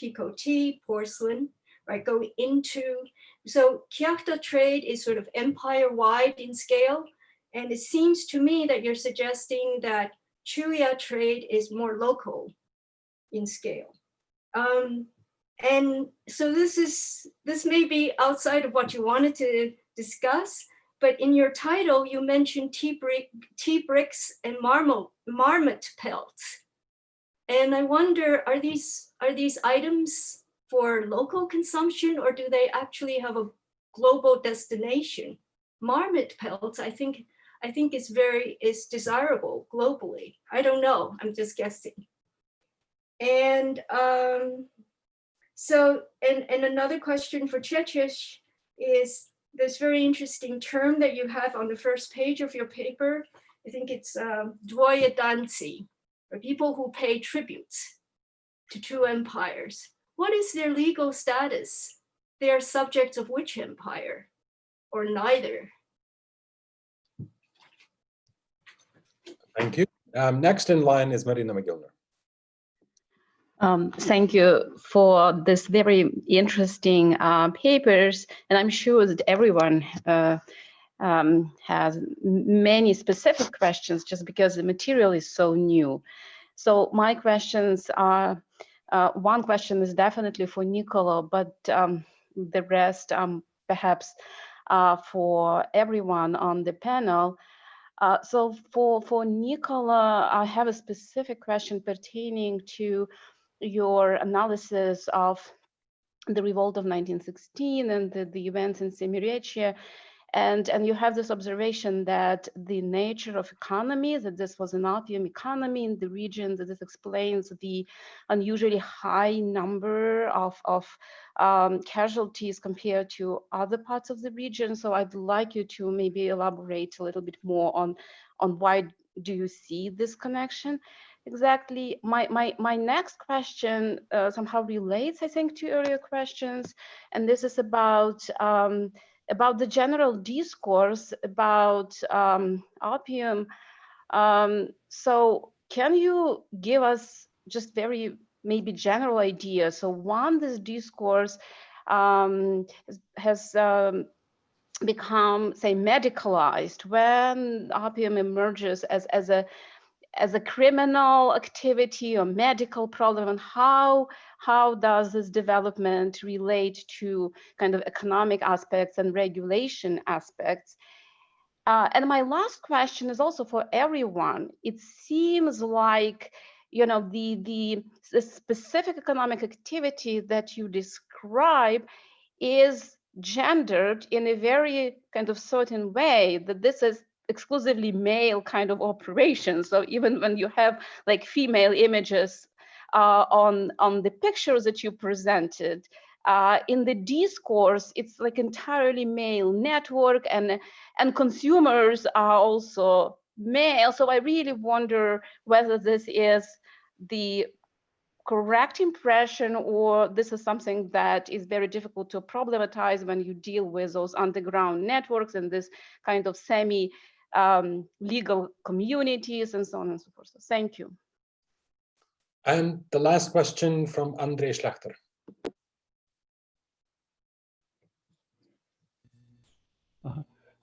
picot, porcelain, right, go into. So Kyakhta trade is sort of empire-wide in scale. And it seems to me that you're suggesting that Chuya trade is more local in scale. And so this may be outside of what you wanted to discuss, but in your title, you mentioned tea bricks and marmot pelts. And I wonder, are these items for local consumption, or do they actually have a global destination? Marmot pelts, I think is desirable globally. I don't know, I'm just guessing. And so another question for Chechesh is this very interesting term that you have on the first page of your paper. I think it's dwojedanci, or people who pay tributes to two empires. What is their legal status? They are subjects of which empire, or neither? Thank you. Next in line is Marina McGillner. Thank you for this very interesting papers, and I'm sure that everyone has many specific questions just because the material is so new. So my questions are, one question is definitely for Niccolò, but the rest perhaps for everyone on the panel. So for Niccolò, I have a specific question pertaining to your analysis of the revolt of 1916 and the events in Semirechye. And you have this observation that the nature of economy, that this was an opium economy in the region, that this explains the unusually high number of casualties compared to other parts of the region. So I'd like you to maybe elaborate a little bit more on why do you see this connection exactly. My next question somehow relates, I think, to earlier questions, and this is about the general discourse about opium. So can you give us just very maybe general idea? So one, this discourse has become, say, medicalized when opium emerges as a criminal activity or medical problem, and how does this development relate to kind of economic aspects and regulation aspects? And my last question is also for everyone. It seems like, you know, the specific economic activity that you describe is gendered in a very kind of certain way, that this is exclusively male kind of operation. So even when you have like female images on the pictures that you presented, in the discourse, it's like entirely male network, and consumers are also male. So I really wonder whether this is the correct impression, or this is something that is very difficult to problematize when you deal with those underground networks and this kind of semi legal communities and so on and so forth. So thank you. And the last question from Andrei Schlachter.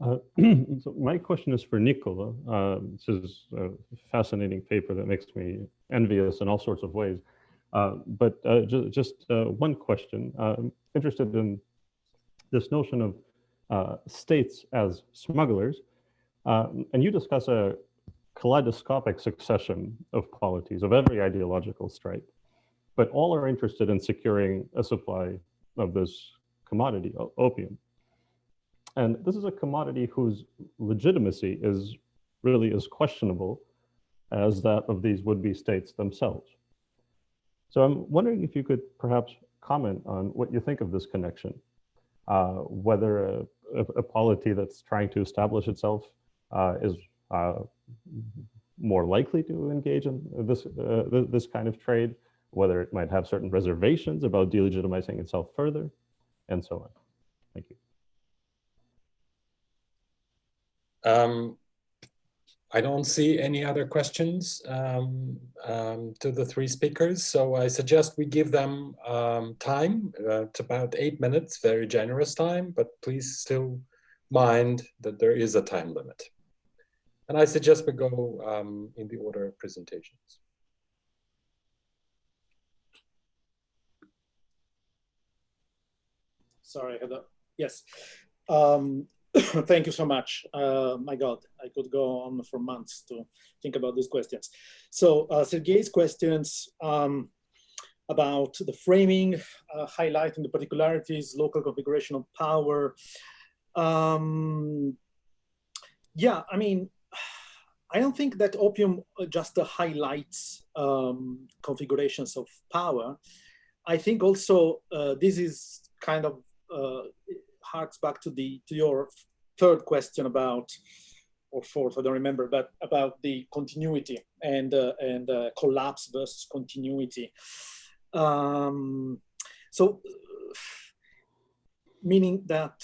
So my question is for Niccolò. This is a fascinating paper that makes me envious in all sorts of ways. But just one question. I'm interested in this notion of states as smugglers. And you discuss a kaleidoscopic succession of polities of every ideological stripe, but all are interested in securing a supply of this commodity, opium. And this is a commodity whose legitimacy is really as questionable as that of these would-be states themselves. So I'm wondering if you could perhaps comment on what you think of this connection, whether a polity that's trying to establish itself is more likely to engage in this kind of trade, whether it might have certain reservations about delegitimizing itself further, and so on. Thank you. I don't see any other questions to the three speakers, so I suggest we give them time. It's about 8 minutes, very generous time, but please still mind that there is a time limit. And I suggest we go in the order of presentations. Sorry, Heather. Yes. Thank you so much. My God, I could go on for months to think about these questions. So Sergey's questions about the framing, highlighting the particularities, local configuration of power. Yeah, I mean, I don't think that opium just highlights configurations of power. I think also this is kind of harks back to your third question about, or fourth, I don't remember, but about the continuity and collapse versus continuity. So, meaning that,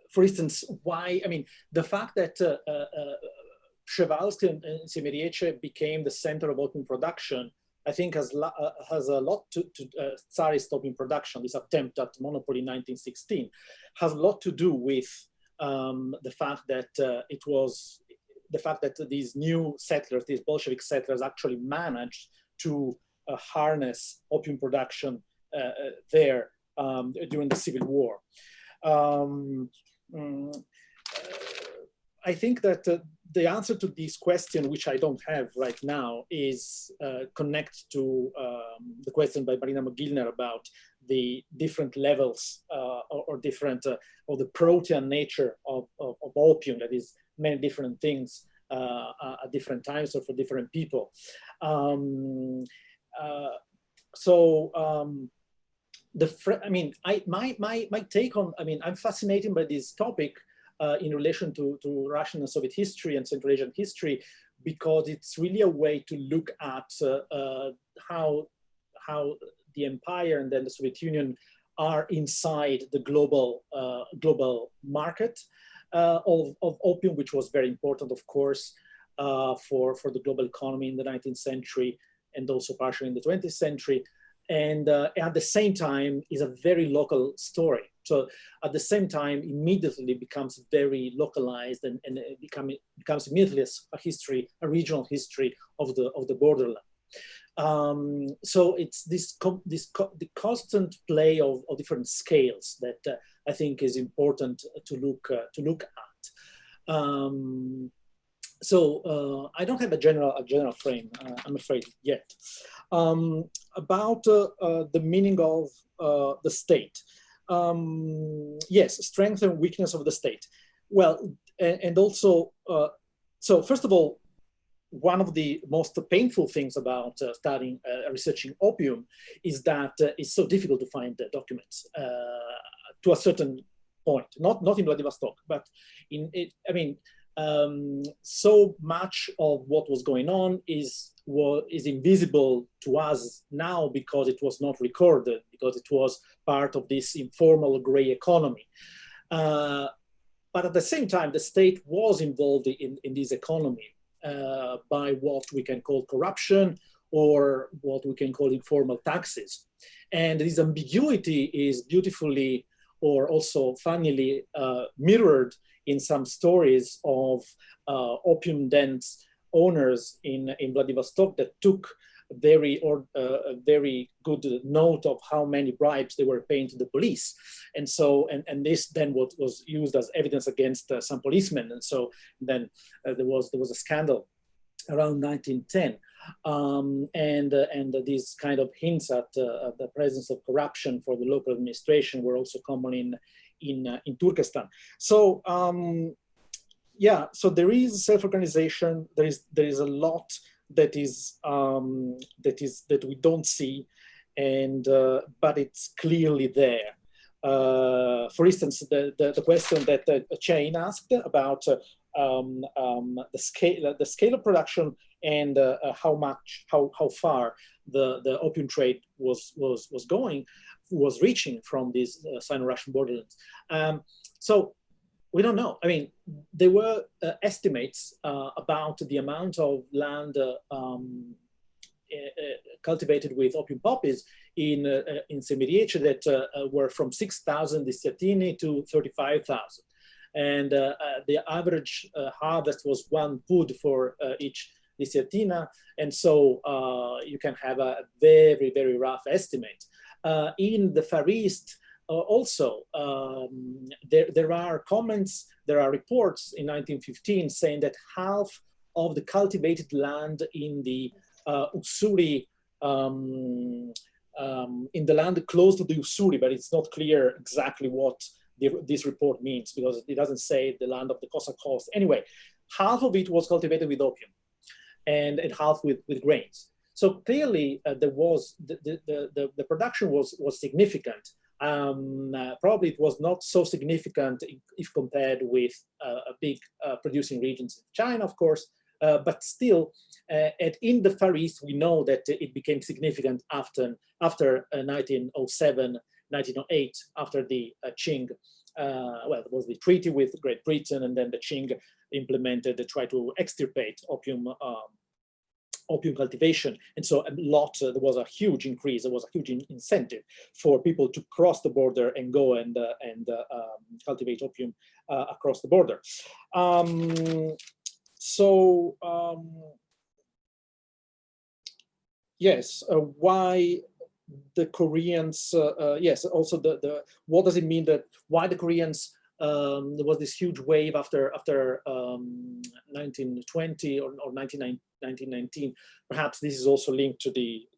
for instance, why, I mean, the fact that Przewalski and Siemieriece became the center of opium production, I think has a lot to Tsarist opium production, this attempt at monopoly in 1916, has a lot to do with the fact that these new settlers, these Bolshevik settlers, actually managed to harness opium production there during the Civil War. I think that the answer to this question, which I don't have right now, is connect to the question by Marina McGillner about the different levels or different, or the protean nature of opium, that is many different things at different times or for different people. I mean, my take on, I mean, I'm fascinated by this topic in relation to Russian and Soviet history and Central Asian history, because it's really a way to look at how the empire and then the Soviet Union are inside the global market of opium, which was very important, of course, for the global economy in the 19th century and also partially in the 20th century. And at the same time is a very local story. So at the same time, immediately becomes very localized and it becomes immediately a history, a regional history of the borderland. So it's the constant play of different scales that I think is important to look at. So I don't have a general frame, I'm afraid, yet. About the meaning of the state. Yes, strength and weakness of the state. Well, and also, so first of all, one of the most painful things about studying, researching opium is that it's so difficult to find the documents to a certain point, not in Vladivostok, but in it, I mean, so much of what was going on is invisible to us now because it was not recorded, because it was part of this informal gray economy. But at the same time, the state was involved in this economy by what we can call corruption or what we can call informal taxes. And this ambiguity is beautifully or also funnily mirrored in some stories of opium dens owners in Vladivostok that took very good note of how many bribes they were paying to the police. And so, and this then was used as evidence against some policemen. And so then there was a scandal around 1910. And these kind of hints at the presence of corruption for the local administration were also common in Turkestan. So yeah, so there is self-organization. There is a lot that we don't see, and but it's clearly there. For instance, the question that Chain asked about the scale of production and how far the opium trade was reaching from these Sino-Russian borderlands. So we don't know. I mean, there were estimates about the amount of land cultivated with opium poppies in Siemieriece that were from 6,000 desiatini to 35,000. And the average harvest was 1 pud for each desiatina. And so you can have a very, very rough estimate. In the Far East, also, there are comments, there are reports in 1915 saying that half of the cultivated land in the Ussuri, in the land close to the Ussuri, but it's not clear exactly what this report means because it doesn't say the land of the Cossack coast. Anyway, half of it was cultivated with opium and half with grains. So clearly there was, the production was significant. Probably it was not so significant if compared with big producing regions in China, of course, but still, in the Far East, we know that it became significant after 1907, 1908, after the Qing, well, there was the treaty with Great Britain, and then the Qing implemented, tried to extirpate opium cultivation. And so there was a huge increase, there was a huge incentive for people to cross the border and go and cultivate opium across the border. Yes, why the Koreans, yes, also what does it mean that, why the Koreans, there was this huge wave after 1920 or 1919. Perhaps this is also linked to the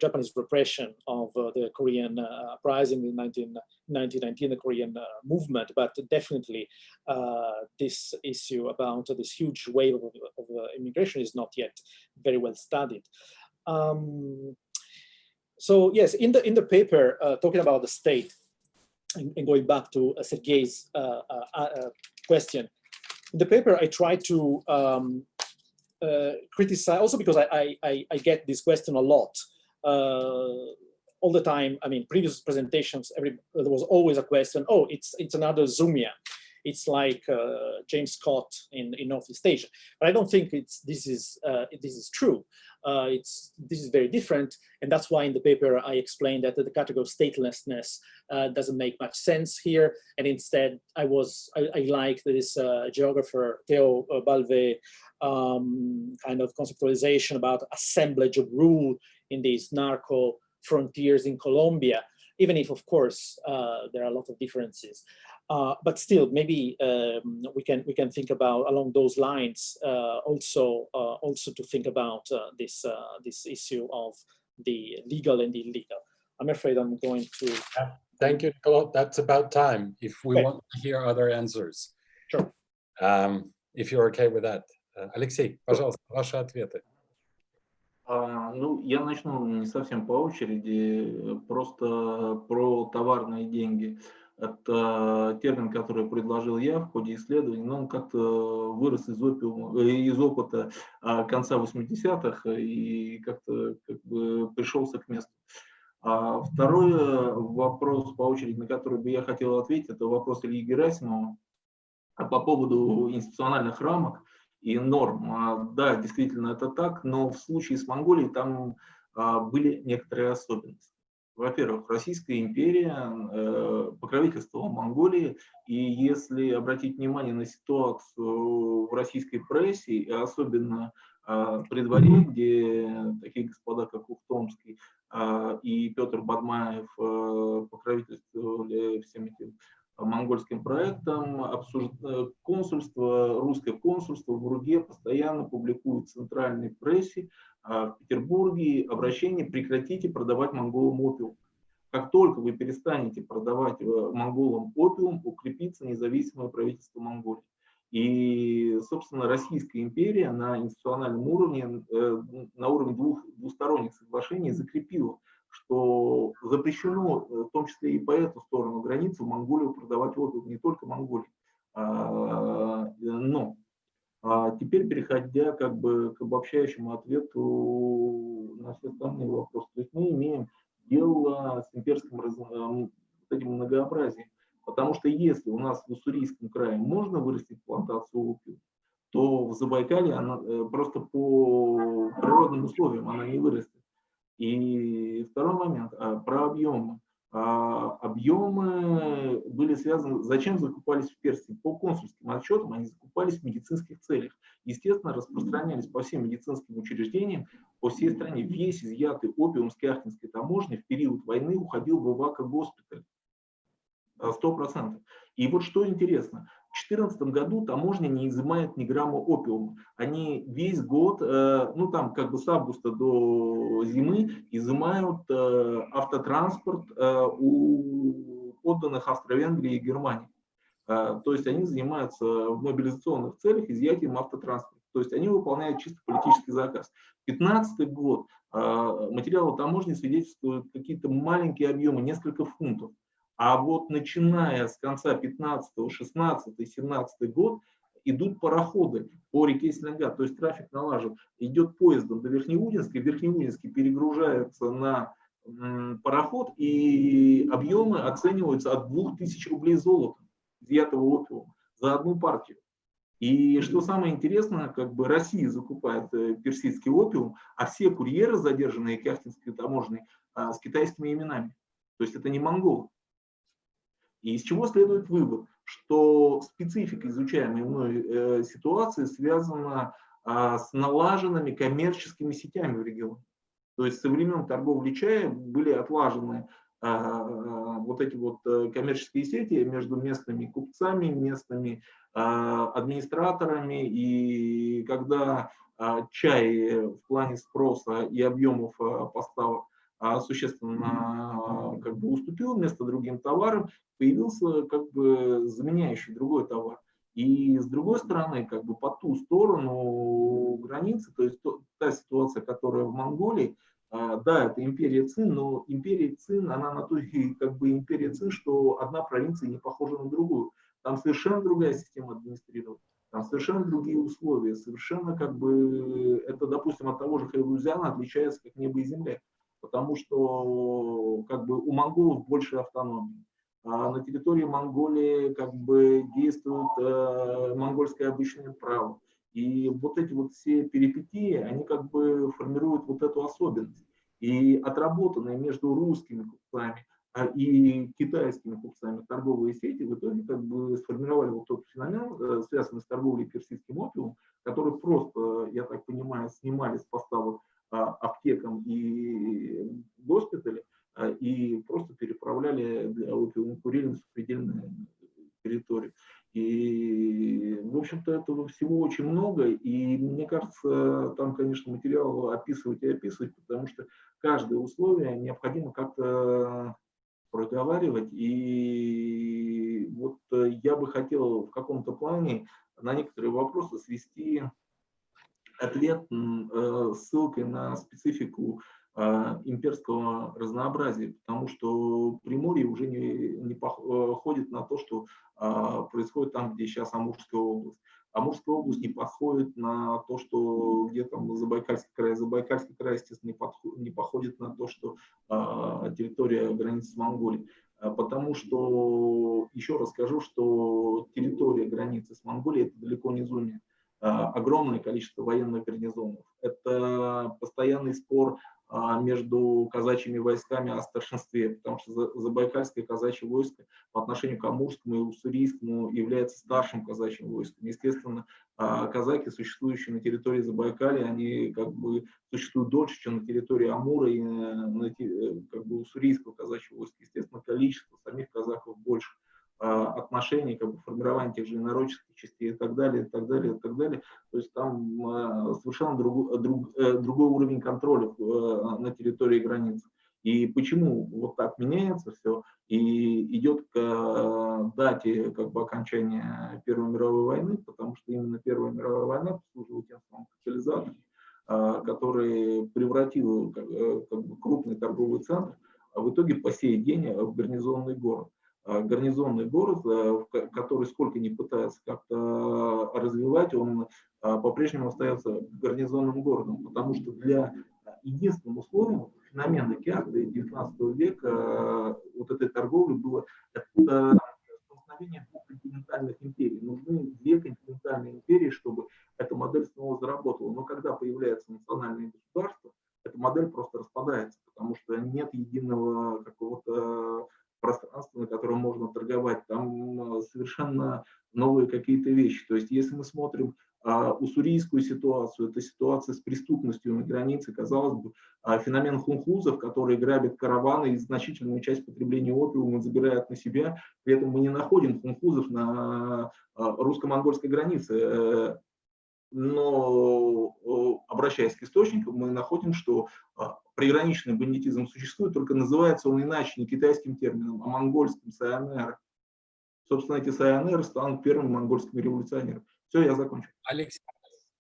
Japanese repression of the Korean uprising in 1919, the Korean movement. But definitely, this issue about this huge wave of immigration is not yet very well studied. So yes, in the paper talking about the state, and going back to Sergey's question, in the paper I try to criticize, also because I get this question a lot, all the time. I mean, previous presentations, there was always a question, oh, it's another Zumia. It's like James Scott in Northeast Asia. But I don't think this is true. This is very different, and that's why in the paper I explained that the category of statelessness doesn't make much sense here, and instead I like this geographer Theo Balve kind of conceptualization about assemblage of rule in these narco frontiers in Colombia, even if of course there are a lot of differences. But still, maybe we can think about along those lines also to think about this issue of the legal and the illegal. I'm afraid I'm going to. Thank you, Niccolò. That's about time. If we want to hear other answers, sure. If you're okay with that, Алексей, пожалуйста, ваши ответы. Ну, я начну не совсем по очереди, просто про товарные деньги. Это термин, который предложил я в ходе исследований, но он как-то вырос из опыта конца 80-х и как-то пришелся к месту. Второй вопрос по очереди, на который бы я хотел ответить, это вопрос Ильи Герасимова по поводу институциональных рамок и норм. Да, действительно это так, но в случае с Монголией там были некоторые особенности. Во-первых, Российская империя покровительствовала Монголии, и если обратить внимание на ситуацию в российской прессе, и особенно при дворе, где такие господа, как Ухтомский и Петр Бадмаев покровительствовали всем этим монгольским проектам, русское консульство в Бурге постоянно публикует в центральной прессе в Петербурге обращение: прекратите продавать монголам опиум. Как только вы перестанете продавать монголам опиум, укрепится независимое правительство Монголии. И, собственно, Российская империя на институциональном уровне, на уровне двусторонних соглашений закрепила, что запрещено, в том числе и по эту сторону границы, в Монголию продавать опиум, не только Монголии. Но теперь, переходя к обобщающему ответу на все остальные вопросы, то есть мы имеем дело с имперским этим многообразием. Потому что если у нас в Уссурийском крае можно вырастить плантацию опиума, то в Забайкалье она просто по природным условиям она не вырастет. И второй момент про объемы. Объемы были связаны, зачем закупались в Персии? По консульским отчетам они закупались в медицинских целях. Естественно, распространялись по всем медицинским учреждениям, по всей стране. Весь изъятый опиум с Кяхтинской таможни в период войны уходил в Ивако-госпиталь. 100%. И вот что интересно, в 2014 году таможня не изымает ни грамма опиума. Они весь год, ну там как бы с августа до зимы, изымают автотранспорт у подданных Австро-Венгрии и Германии. То есть они занимаются в мобилизационных целях изъятием автотранспорта. То есть они выполняют чисто политический заказ. 2015 год материалы таможни свидетельствуют какие-то маленькие объемы, несколько фунтов. А вот начиная с конца 15, 16, 17 год идут пароходы по реке Селенгат, то есть трафик налажен. Идет поездом до Верхнеудинска, Верхнеудинский перегружается на пароход, и объемы оцениваются от 2000 рублей золотом, изъятого опиума, за одну партию. И что самое интересное, как бы Россия закупает персидский опиум, а все курьеры, задержанные Кяхтинской таможней, с китайскими именами. То есть это не монголы. И из чего следует вывод, что специфика изучаемой мной ситуации связана с налаженными коммерческими сетями в регионе. То есть со времен торговли чая были отлажены вот эти вот коммерческие сети между местными купцами, местными администраторами. И когда чай в плане спроса и объемов поставок существенно как бы уступил место другим товарам, появился как бы заменяющий другой товар. И с другой стороны, как бы по ту сторону границы, то есть та ситуация, которая в Монголии, да, это империя Цин, но империя Цин, она на то и как бы империя Цин, что одна провинция не похожа на другую. Там совершенно другая система администрирования, там совершенно другие условия, совершенно как бы, это, допустим, от того же Хайрузяна отличается как небо и земля, потому что как бы у монголов больше автономии. На территории Монголии как бы действует монгольское обычное право. И вот эти вот все перипетии, они как бы формируют вот эту особенность. И отработанные между русскими купцами и китайскими купцами торговые сети в итоге как бы сформировали вот тот феномен, связанный с торговлей персидским опиумом, который просто, я так понимаю, снимали с поставок аптекам и госпиталям, и просто переправляли для опиумокурильниц в предельные территории. И, в общем-то, этого всего очень много, и мне кажется, там, конечно, материал описывать и описывать, потому что каждое условие необходимо как-то проговаривать, и вот я бы хотел в каком-то плане на некоторые вопросы свести ответ ссылкой на специфику имперского разнообразия, потому что Приморье уже не походит на то, что происходит там, где сейчас Амурская область. Амурская область не подходит на то, что где там Забайкальский край. Забайкальский край, естественно, не походит на то, что территория границы с Монголией. Потому что, еще раз скажу, что территория границы с Монголией – это далеко не зона. Огромное количество военных гарнизонов. Это постоянный спор между казачьими войсками о старшинстве, потому что Забайкальское казачье войско по отношению к Амурскому и Уссурийскому является старшим казачьим войском. Естественно, казаки, существующие на территории Забайкалья, они как бы существуют дольше, чем на территории Амура и на как бы Уссурийского казачьего войска. Естественно, количество самих казаков больше, отношений, как бы формирование тех же инородческих частей и так далее, и так далее, и так далее. То есть там совершенно другой уровень контроля на территории границ. И почему вот так меняется все и идет к дате как бы окончания Первой мировой войны, потому что именно Первая мировая война послужила тем самым катализатором, который превратил как бы крупный торговый центр в итоге по сей день в гарнизонный город. Гарнизонный город, который сколько ни пытается как-то развивать, он по-прежнему остается гарнизонным городом, потому что для единственным условием феномена Кяхты 19 века вот этой торговли было это столкновение двух континентальных империй. Нужны две континентальные империи, чтобы эта модель снова заработала. Но когда появляется национальное государство, эта модель просто распадается, потому что нет единого какого-то пространство, на котором можно торговать. Там совершенно новые какие-то вещи. То есть если мы смотрим уссурийскую ситуацию, это ситуация с преступностью на границе, казалось бы, феномен хунхузов, которые грабят караваны и значительную часть потребления опиума забирают на себя, при этом мы не находим хунхузов на русско-монгольской границе. Но, обращаясь к источникам, мы находим, что приграничный бандитизм существует, только называется он иначе, не китайским термином, а монгольским, сайонеры. Собственно, эти сайонеры станут первыми монгольскими революционерами. Все, я закончил. Алексей,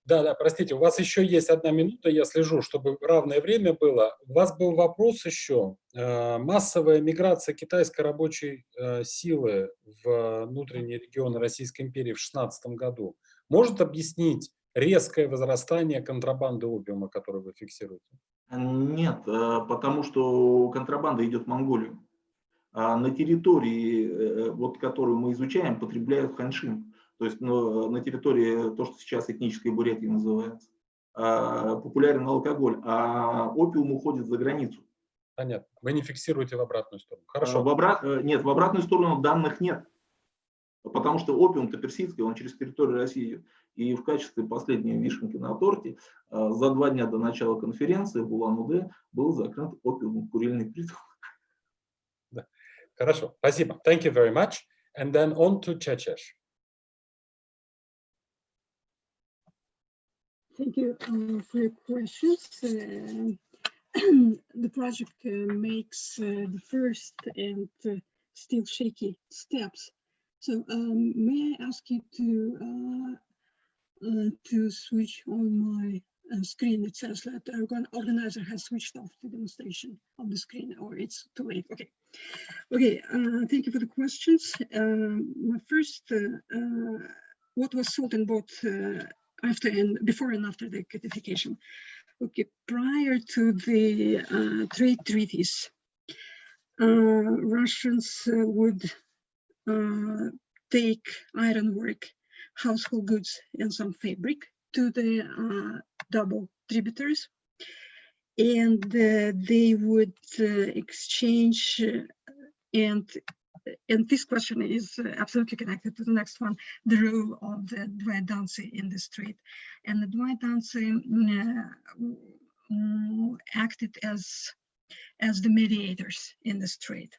да, простите, у вас еще есть 1 минута, я слежу, чтобы равное время было. У вас был вопрос еще. Массовая миграция китайской рабочей силы в внутренние регионы Российской империи в 2016 году может объяснить резкое возрастание контрабанды опиума, которое вы фиксируете? Нет, потому что контрабанда идет в Монголию. На территории, вот, которую мы изучаем, потребляют ханьшин. То есть на территории, то, что сейчас этнической Бурятии называется, популярен алкоголь, а опиум уходит за границу. Понятно. Вы не фиксируете в обратную сторону. Хорошо. Нет, в обратную сторону данных нет. Потому что опиум-то персидский, он через территорию России идет. И в качестве последней вишенки на торте за 2 дня до начала конференции в Улан-Удэ был закрыт опиум-курильный притон. Да. Хорошо, спасибо. Thank you very much. And then on to Chechesh. Thank you for your questions. The project makes the first and still shaky steps. So may I ask you to switch on my screen? It says that the organizer has switched off the demonstration of the screen, or it's too late. Okay. Okay, thank you for the questions. My first, what was sold and bought before and after the codification? Okay, prior to the trade treaties, Russians would take ironwork, household goods, and some fabric to the double tributaries, and they would exchange. And this question is absolutely connected to the next one, the role of the Dvai-danцы in this trade. And the Dvai-danцы acted as the mediators in this trade.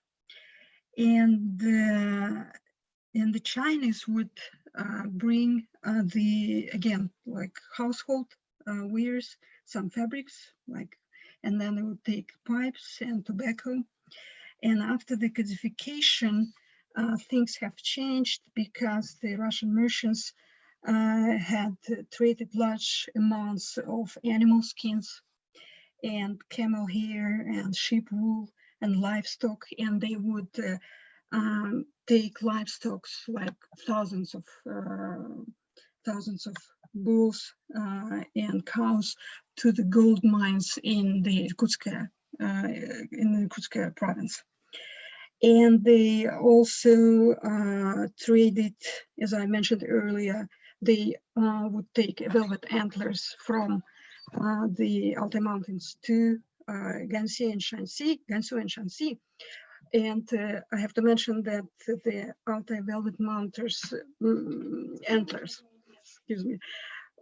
And the Chinese would bring again, like household wares, some fabrics, and then they would take pipes and tobacco. And after the codification, things have changed because the Russian merchants had traded large amounts of animal skins and camel hair and sheep wool and livestock, and they would take livestock like thousands of bulls and cows to the gold mines in the Irkutsk province. And they also traded, as I mentioned earlier, they would take velvet antlers from the Altai Mountains to Gansu and Shanxi. And I have to mention that the Altai velvet antlers,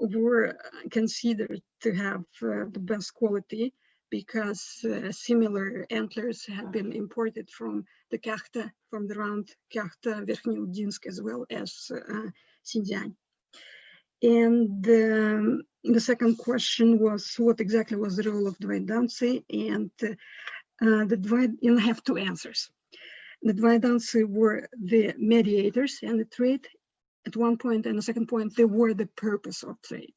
were considered to have the best quality, because similar antlers had been imported from the Kakhta, from the round Kakhta, Verkhnyudinsk, as well as Xinjiang. And the second question was, what exactly was the role of Dvai-danцы? And I have 2 answers. The Dvai-danцы were the mediators and the trade at one point, and the second point, they were the purpose of trade.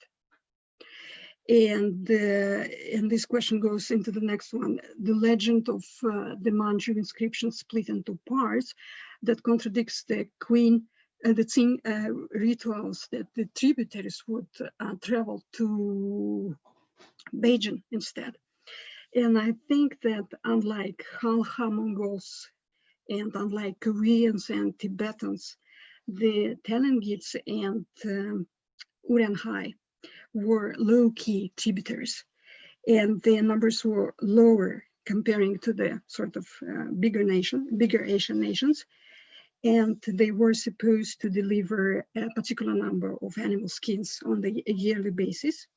And this question goes into the next one. The legend of the Manchu inscription split into parts that contradicts the Qing rituals that the tributaries would travel to Beijing instead. And I think that unlike Halha Mongols and unlike Koreans and Tibetans, the Telengids and Urianhai were low-key tributaries, and their numbers were lower comparing to the sort of bigger Asian nations. and they were supposed to deliver a particular number of animal skins on a yearly basis.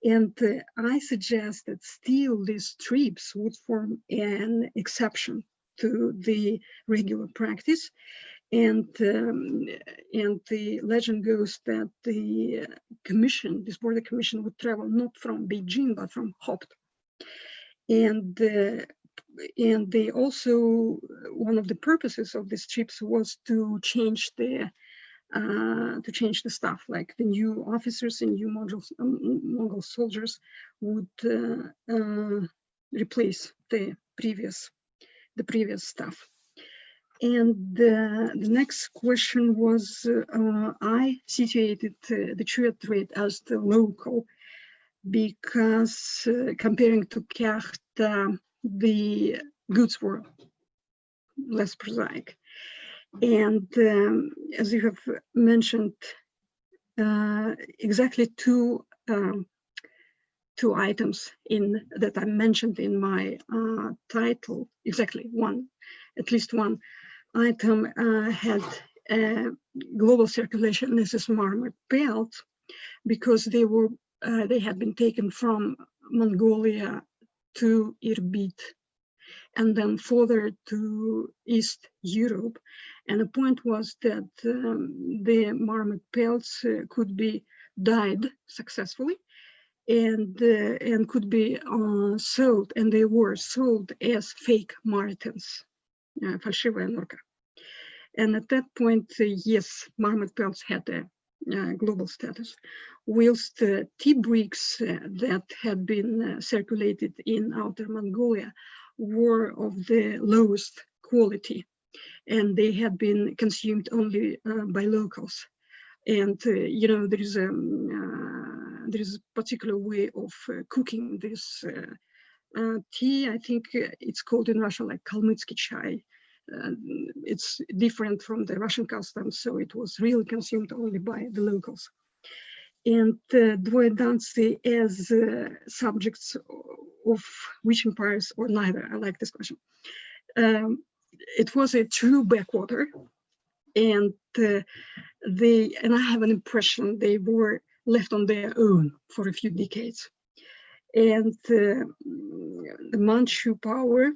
And I suggest that still these trips would form an exception to the regular practice. And the legend goes that the commission, this border commission, would travel not from Beijing, but from Hopt. And they also, one of the purposes of these trips was to change the staff, like the new officers and new Mongol soldiers would replace the previous staff. And the next question was, I situated the Chuya trade as the local because comparing to Kyakhta, the goods were less prosaic. And as you have mentioned, exactly two items that I mentioned in my title, exactly one, at least one item had global circulation. This is Marmot Pelts, because they had been taken from Mongolia to Irbit and then further to East Europe. And the point was that the Marmot pelts could be dyed successfully and could be sold, and they were sold as fake Maritans, фальшивая норка. And at that point, yes, Marmot pelts had a global status, whilst tea bricks that had been circulated in Outer Mongolia were of the lowest quality, and they had been consumed only by locals. And you know, there is a particular way of cooking this tea. I think it's called in Russian like kalmytsky chai. It's different from the Russian customs, so it was really consumed only by the locals. And Dvoye-danцы as subjects of which empires or neither? I like this question. It was a true backwater, and I have an impression they were left on their own for a few decades. And the Manchu power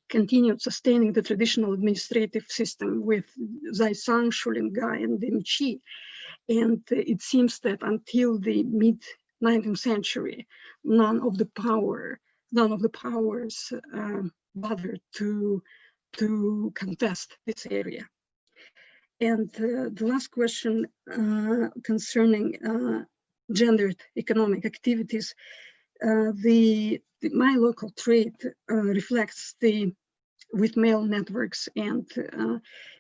continued sustaining the traditional administrative system with Zaisang, Shulingai, and Demchi. And it seems that until the mid-19th century, none of the powers bothered to contest this area. And the last question concerning gendered economic activities, my local trade reflects with male networks, and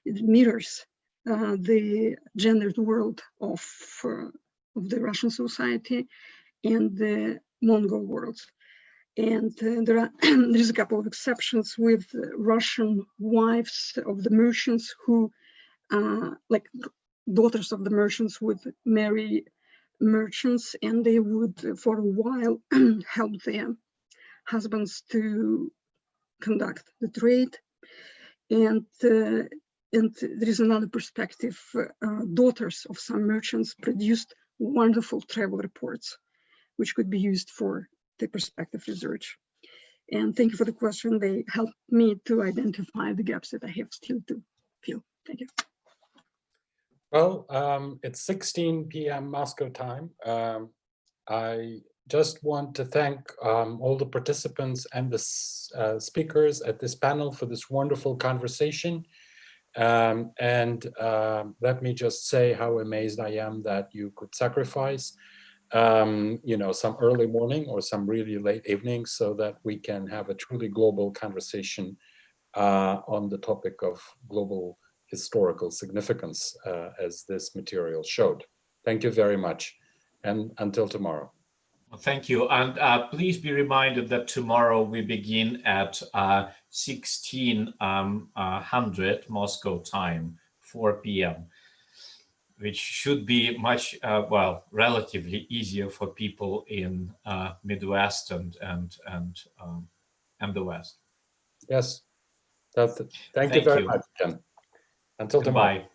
it mirrors the gendered world of the Russian society and the Mongol world. And there is a couple of exceptions with Russian wives of the merchants who, like daughters of the merchants, would marry merchants, and they would for a while help their husbands to conduct the trade. And there is another perspective. Daughters of some merchants produced wonderful travel reports, which could be used for the perspective research. And thank you for the question. They helped me to identify the gaps that I have still to fill. Thank you. Well, it's 16 p.m. Moscow time. I just want to thank all the participants and the speakers at this panel for this wonderful conversation. And let me just say how amazed I am that you could sacrifice you know, some early morning or some really late evening so that we can have a truly global conversation on the topic of global historical significance, as this material showed. Thank you very much, and until tomorrow. Well, thank you, and please be reminded that tomorrow we begin at 1600 Moscow time, 4 p.m., which should be much, well, relatively easier for people in Midwest and the West. Yes, that's it. Thank you very much, Ken. Until tomorrow. Goodbye.